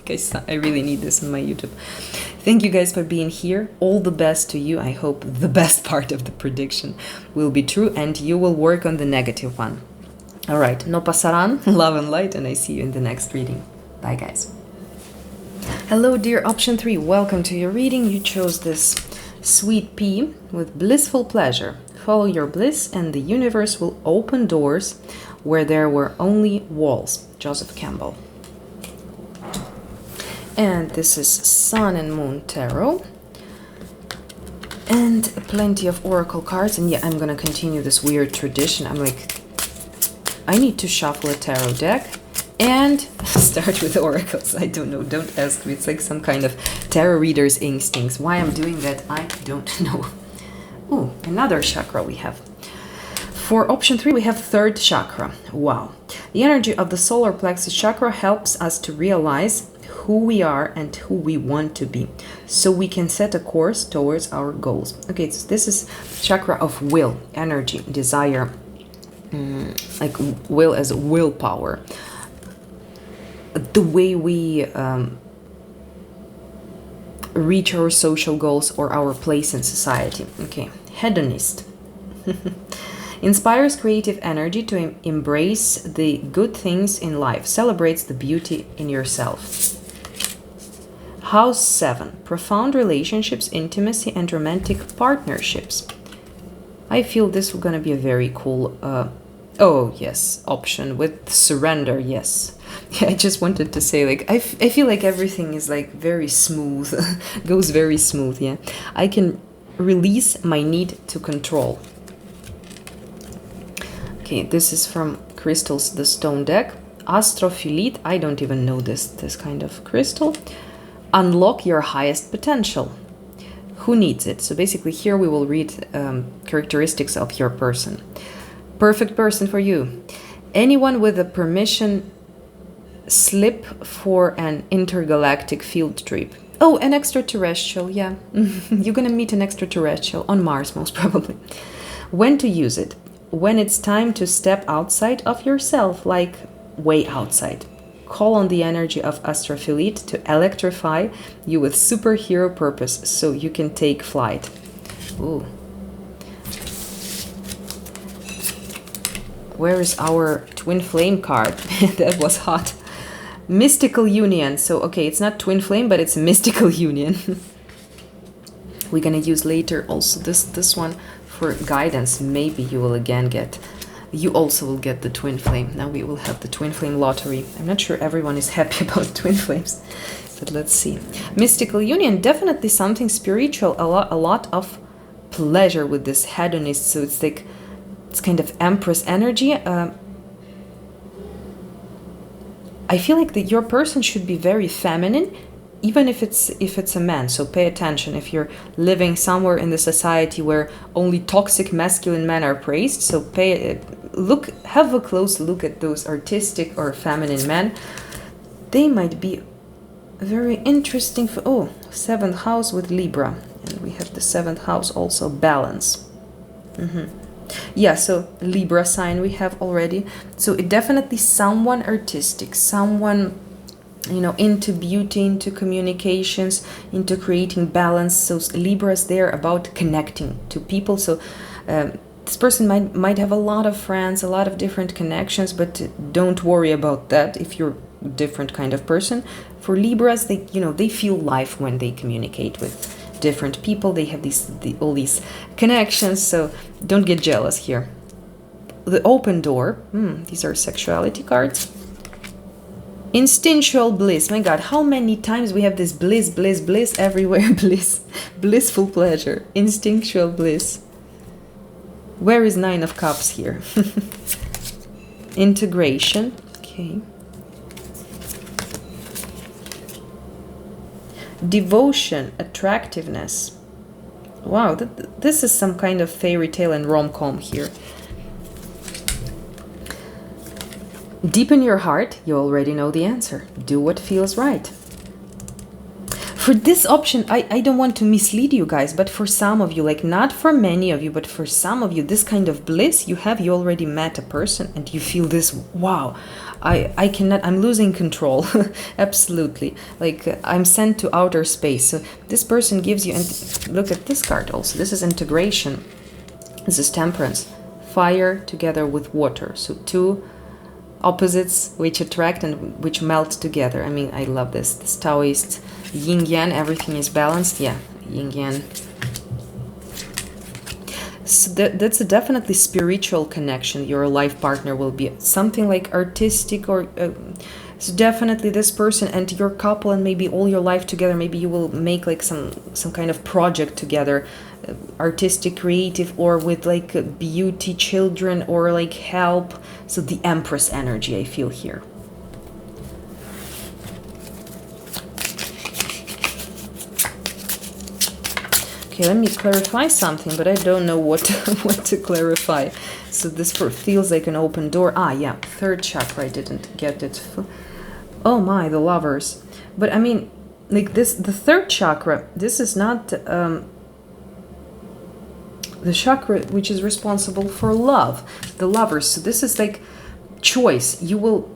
Guys, I really need this on my YouTube. Thank you guys for being here. All the best to you. I hope the best part of the prediction will be true and you will work on the negative one. All right, no pasaran, love and light, and I see you in the next reading. Bye, guys. Hello, dear option 3. Welcome to your reading. You chose this sweet pea with blissful pleasure. Follow your bliss and the universe will open doors where there were only walls. Joseph Campbell. And this is Sun and Moon Tarot. And plenty of oracle cards. And yeah, I'm gonna continue this weird tradition. I'm like, I need to shuffle a tarot deck and start with oracles. I don't know, don't ask me. It's like some kind of tarot reader's instincts. Why I'm doing that, I don't know. Oh, another chakra we have. For option 3, we have third chakra. Wow. The energy of the solar plexus chakra helps us to realize who we are and who we want to be, so we can set a course towards our goals. Okay, so this is chakra of will, energy, desire, like will as willpower. The way we reach our social goals or our place in society. Okay, hedonist. Inspires creative energy to embrace the good things in life, celebrates the beauty in yourself. House 7, profound relationships, intimacy, and romantic partnerships. I feel this is going to be a very cool, oh yes, option with surrender, yes. Yeah, I just wanted to say, like, I feel like everything is like very smooth, goes very smooth, yeah. I can release my need to control. Okay, this is from Crystals, the Stone deck. Astrophyllite, I don't even know this kind of crystal. Unlock your highest potential. Who needs it? So basically here we will read characteristics of your person. Perfect person for you. Anyone with a permission slip for an intergalactic field trip. Oh, an extraterrestrial, yeah. You're gonna meet an extraterrestrial on Mars, most probably. When to use it? When it's time to step outside of yourself, like way outside. Call on the energy of Astrophyllite to electrify you with superhero purpose so you can take flight. Ooh. Where is our twin flame card? That was hot. Mystical union. So, okay, it's not twin flame, but it's a mystical union. We're gonna use later also this one for guidance. Maybe you will again get, you also will get the twin flame. Now we will have the twin flame lottery. I'm not sure everyone is happy about twin flames, but let's see. Mystical union, definitely something spiritual, a lot of pleasure with this hedonist. So it's like, it's kind of empress energy. I feel like that your person should be very feminine, even if it's a man. So pay attention if you're living somewhere in the society where only toxic masculine men are praised. So have a close look at those artistic or feminine men. They might be very interesting for, oh, 7th house with Libra, and we have the 7th house also balance. Yeah, so Libra sign we have already. So it definitely someone artistic, someone, you know, into beauty, into communications, into creating balance. So Libras, they're about connecting to people. So this person might have a lot of friends, a lot of different connections, but don't worry about that if you're a different kind of person. For Libras, they feel life when they communicate with different people. They have all these connections, so don't get jealous here. The open door, these are sexuality cards. Instinctual bliss. My God, how many times we have this bliss everywhere. Blissful pleasure, instinctual bliss. Where is 9 of Cups here? Integration. Okay. Devotion, attractiveness. Wow, this is some kind of fairy tale and rom-com here. Deep in your heart, you already know the answer. Do what feels right. For this option, I don't want to mislead you guys, but for some of you, like not for many of you, but for some of you, this kind of bliss you already met a person and you feel this, wow, I cannot, I'm losing control. Absolutely. Like I'm sent to outer space. So this person gives you, and look at this card also. This is integration. This is temperance. Fire together with water. So two opposites which attract and which melt together. I mean, I love this. This Taoist yin yang, everything is balanced. Yeah, yin yang. So that's a definitely spiritual connection. Your life partner will be something like artistic or So definitely this person and your couple and maybe all your life together, maybe you will make like some kind of project together, artistic, creative, or with like beauty, children, or like help. So the Empress energy I feel here. Okay, let me clarify something, but I don't know what to clarify. So this feels like an open door. Ah, yeah, third chakra, I didn't get it. Oh my, the Lovers. But I mean, like this, the third chakra, this is not the chakra which is responsible for love, the Lovers. So this is like choice. You will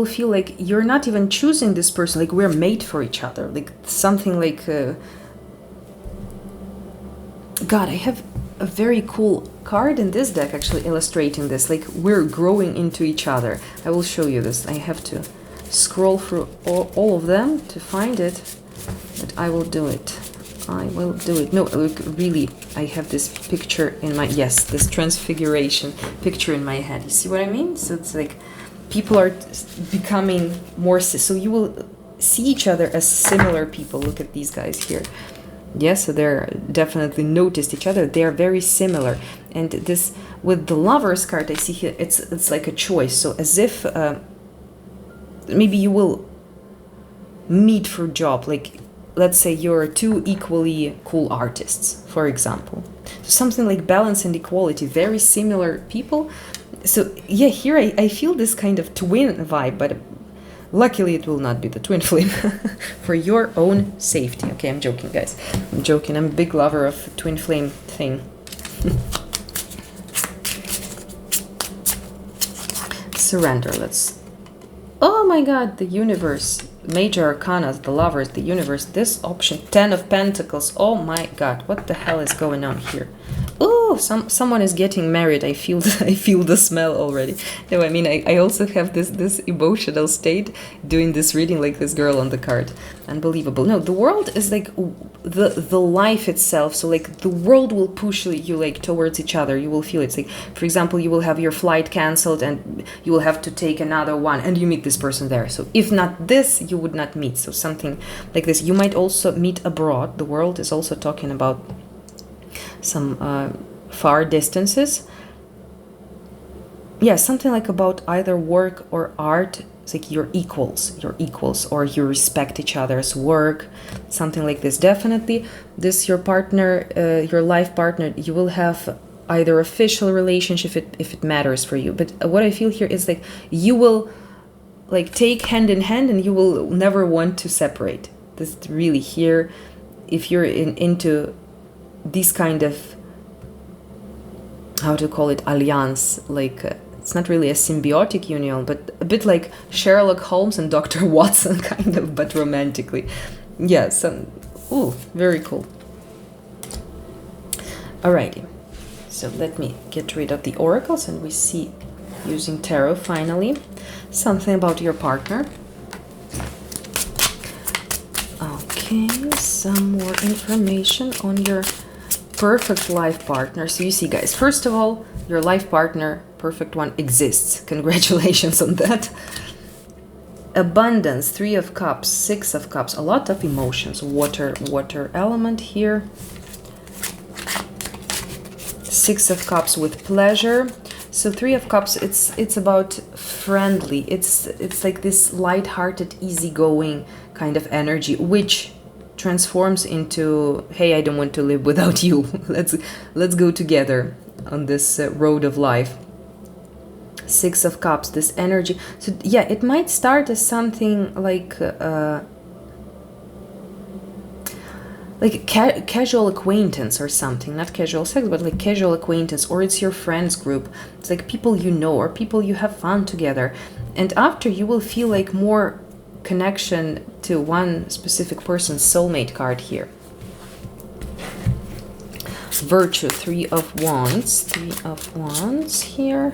feel like you're not even choosing this person, like we're made for each other, like something like God, I have a very cool card in this deck actually illustrating this, like we're growing into each other. I will show you this. I have to scroll through all of them to find it, but I will do it. I will do it. No, look, really, I have this picture in my, yes, this transfiguration picture in my head. You see what I mean? So it's like people are becoming more, so you will see each other as similar people. Look at these guys here. Yes, so they're definitely noticed each other. They are very similar. And this, with the Lovers card I see here, it's like a choice. So as if maybe you will meet for a job. Like, let's say you're two equally cool artists, for example. So something like balance and equality, very similar people. So yeah, here I feel this kind of twin vibe, but luckily it will not be the twin flame for your own safety. Okay, I'm joking, guys. I'm joking. I'm a big lover of twin flame thing. Surrender. Let's... Oh my God, the universe. Major arcana, the Lovers, the universe. This option, 10 of Pentacles. Oh my God, what the hell is going on here? Oh, someone is getting married. I feel the smell already. No, I mean I also have this emotional state doing this reading like this girl on the card. Unbelievable. No, the world is like the life itself. So like the world will push you like towards each other. You will feel it's like, for example, you will have your flight canceled and you will have to take another one and you meet this person there. So if not this, you would not meet. So something like this. You might also meet abroad. The world is also talking about some far distances. Yeah, something like about either work or art. It's like you're equals, or you respect each other's work, something like this. Definitely this, your partner, your life partner, you will have either official relationship if it matters for you. But what I feel here is like you will like take hand in hand and you will never want to separate. This really here, if you're into this kind of, how to call it, alliance, like it's not really a symbiotic union, but a bit like Sherlock Holmes and Dr. Watson kind of, but romantically. Yeah, ooh, very cool. Alrighty, so let me get rid of the oracles and we see, using tarot finally, something about your partner. Okay, some more information on your perfect life partner. So you see, guys, first of all, your life partner, perfect one, exists. Congratulations on that. Abundance, 3 of Cups, 6 of Cups, a lot of emotions. Water element here. 6 of Cups with pleasure. So 3 of Cups, it's about friendly. It's like this light-hearted, easygoing kind of energy, which transforms into, hey, I don't want to live without you. Let's go together on this road of life. 6 of Cups, this energy. So yeah, it might start as something like casual acquaintance or something, not casual sex, but like casual acquaintance, or it's your friends group. It's like people you know or people you have fun together. And after, you will feel like more connection to one specific person's soulmate card here. Virtue, 3 of Wands, 3 of Wands here.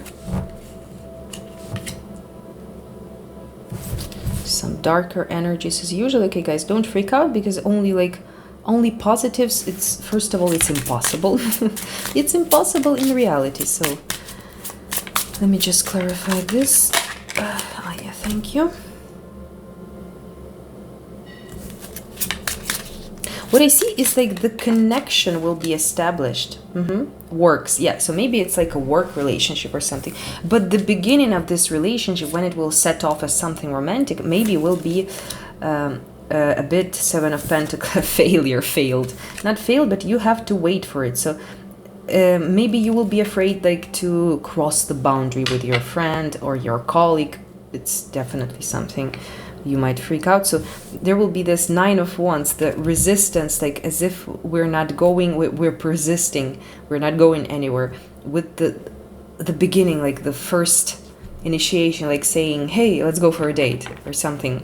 Some darker energies is usually, okay, guys, don't freak out, because only positives. It's, first of all, it's impossible. It's impossible in reality. So let me just clarify this. Yeah, Thank you. What I see is like the connection will be established. Works, yeah. So maybe it's like a work relationship or something. But the beginning of this relationship, when it will set off as something romantic, maybe will be a bit Seven of Pentacles failed. Not failed, but you have to wait for it. So maybe you will be afraid like to cross the boundary with your friend or your colleague. It's definitely something you might freak out. So there will be this Nine of Wands, the resistance, like as if we're not going, we're persisting, we're not going anywhere. With the beginning, like the first initiation, like saying, hey, let's go for a date or something.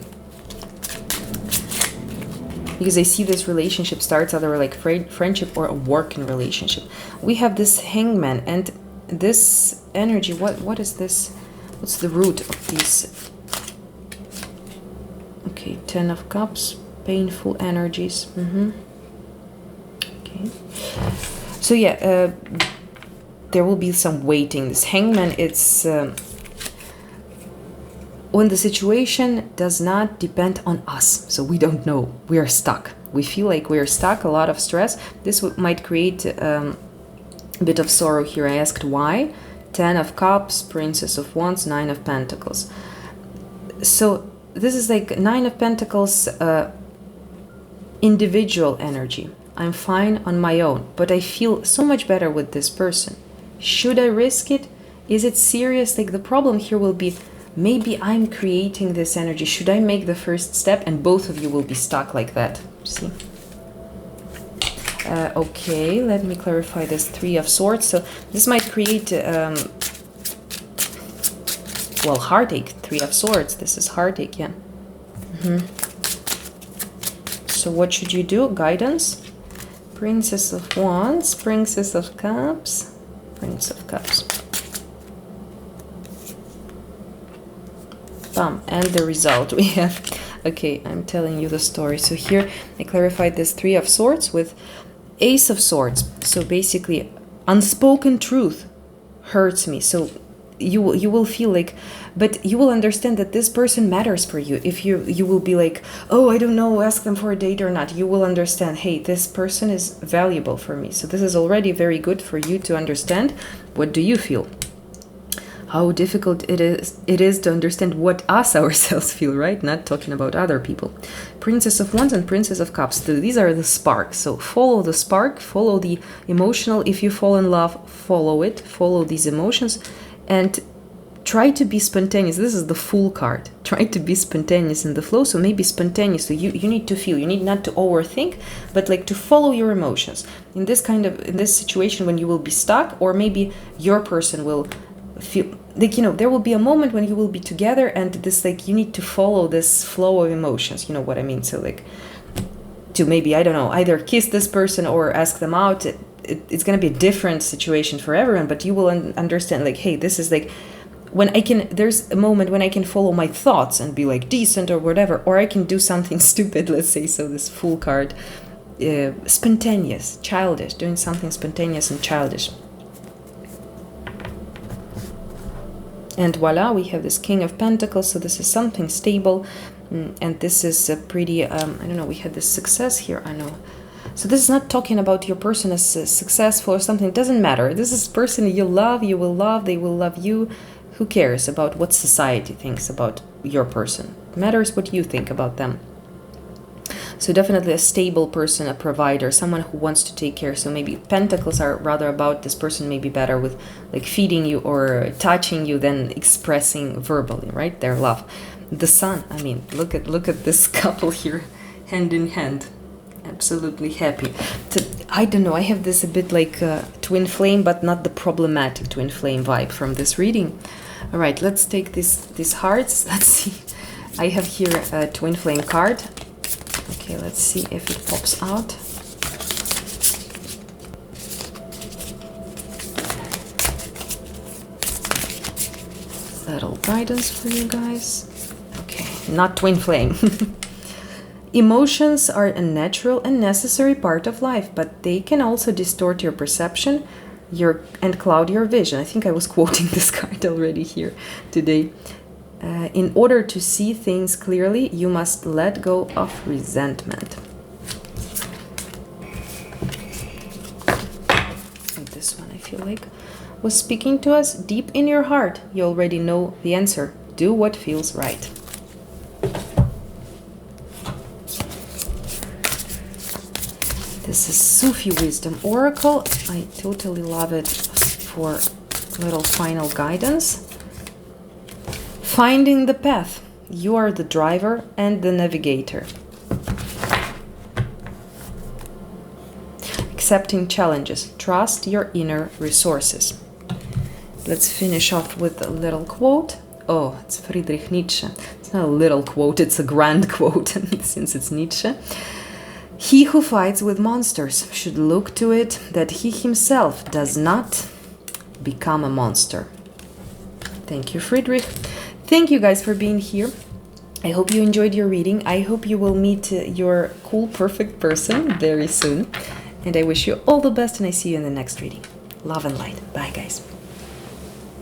Because I see this relationship starts either like friendship or a working relationship. We have this Hangman, and this energy, what is this? What's the root of these? Okay, Ten of Cups, painful energies. Okay. So yeah, there will be some waiting. This Hangman, it's when the situation does not depend on us. So we don't know. We are stuck. We feel like we are stuck, a lot of stress. This might create a bit of sorrow here. I asked why. Ten of Cups, Princess of Wands, Nine of Pentacles. So this is like Nine of Pentacles, individual energy. I'm fine on my own, but I feel so much better with this person. Should I risk it? Is it serious? Like the problem here will be, maybe I'm creating this energy. Should I make the first step? And both of you will be stuck like that. See? Okay, let me clarify this Three of Swords. So this might create, well, heartache. Three of Swords. This is heartache, yeah. So what should you do? Guidance. Princess of Wands, Princess of Cups, Prince of Cups. Bam. And the result we have. Okay, I'm telling you the story. So here I clarified this Three of Swords with Ace of Swords. So basically, unspoken truth hurts me. So you will feel like, but you will understand that this person matters for you. If you will be like, oh, I don't know, ask them for a date or not. You will understand, hey, this person is valuable for me. So this is already very good for you to understand. What do you feel? How difficult it is to understand what us ourselves feel, right? Not talking about other people. Princess of Wands and Princess of Cups. So these are the sparks. So follow the spark, follow the emotional. If you fall in love, follow it, follow these emotions, and try to be spontaneous. This is the Fool card. Try to be spontaneous in the flow. So maybe spontaneous. So you need to feel. You need not to overthink, but like to follow your emotions. In this situation when you will be stuck, or maybe your person will feel like, there will be a moment when you will be together, and this, like, you need to follow this flow of emotions. You know what I mean? So like to maybe, I don't know, either kiss this person or ask them out. It's going to be a different situation for everyone, but you will understand, like, hey, this is like when there's a moment when I can follow my thoughts and be like decent or whatever, or I can do something stupid, let's say. So this Fool card, spontaneous, childish, doing something spontaneous and childish. And voila, we have this King of Pentacles. So this is something stable, and this is a pretty, I don't know, we had this Success here, I know. So this is not talking about your person as successful or something. It doesn't matter. This is person you love, you will love, they will love you. Who cares about what society thinks about your person? It matters what you think about them. So definitely a stable person, a provider, someone who wants to take care. So maybe Pentacles are rather about this person may be better with like feeding you or touching you than expressing verbally, right? Their love. The Sun, I mean, look at this couple here, hand in hand. Absolutely happy. So, I don't know, I have this a bit like twin flame, but not the problematic twin flame vibe from this reading. All right, let's take these hearts. Let's see. I have here a twin flame card. Okay, let's see if it pops out. Little guidance for you guys. Okay, not twin flame. Emotions are a natural and necessary part of life, but they can also distort your perception and cloud your vision. I think I was quoting this card already here today. In order to see things clearly, you must let go of resentment. And this one, I feel like, was speaking to us deep in your heart. You already know the answer. Do what feels right. This is Sufi Wisdom Oracle. I totally love it for little final guidance. Finding the path. You are the driver and the navigator. Accepting challenges. Trust your inner resources. Let's finish off with a little quote. Oh, it's Friedrich Nietzsche. It's not a little quote, it's a grand quote, since it's Nietzsche. He who fights with monsters should look to it that he himself does not become a monster. Thank you, Friedrich. Thank you guys for being here. I hope you enjoyed your reading. I hope you will meet your cool, perfect person very soon. And I wish you all the best, and I see you in the next reading. Love and light. Bye, guys.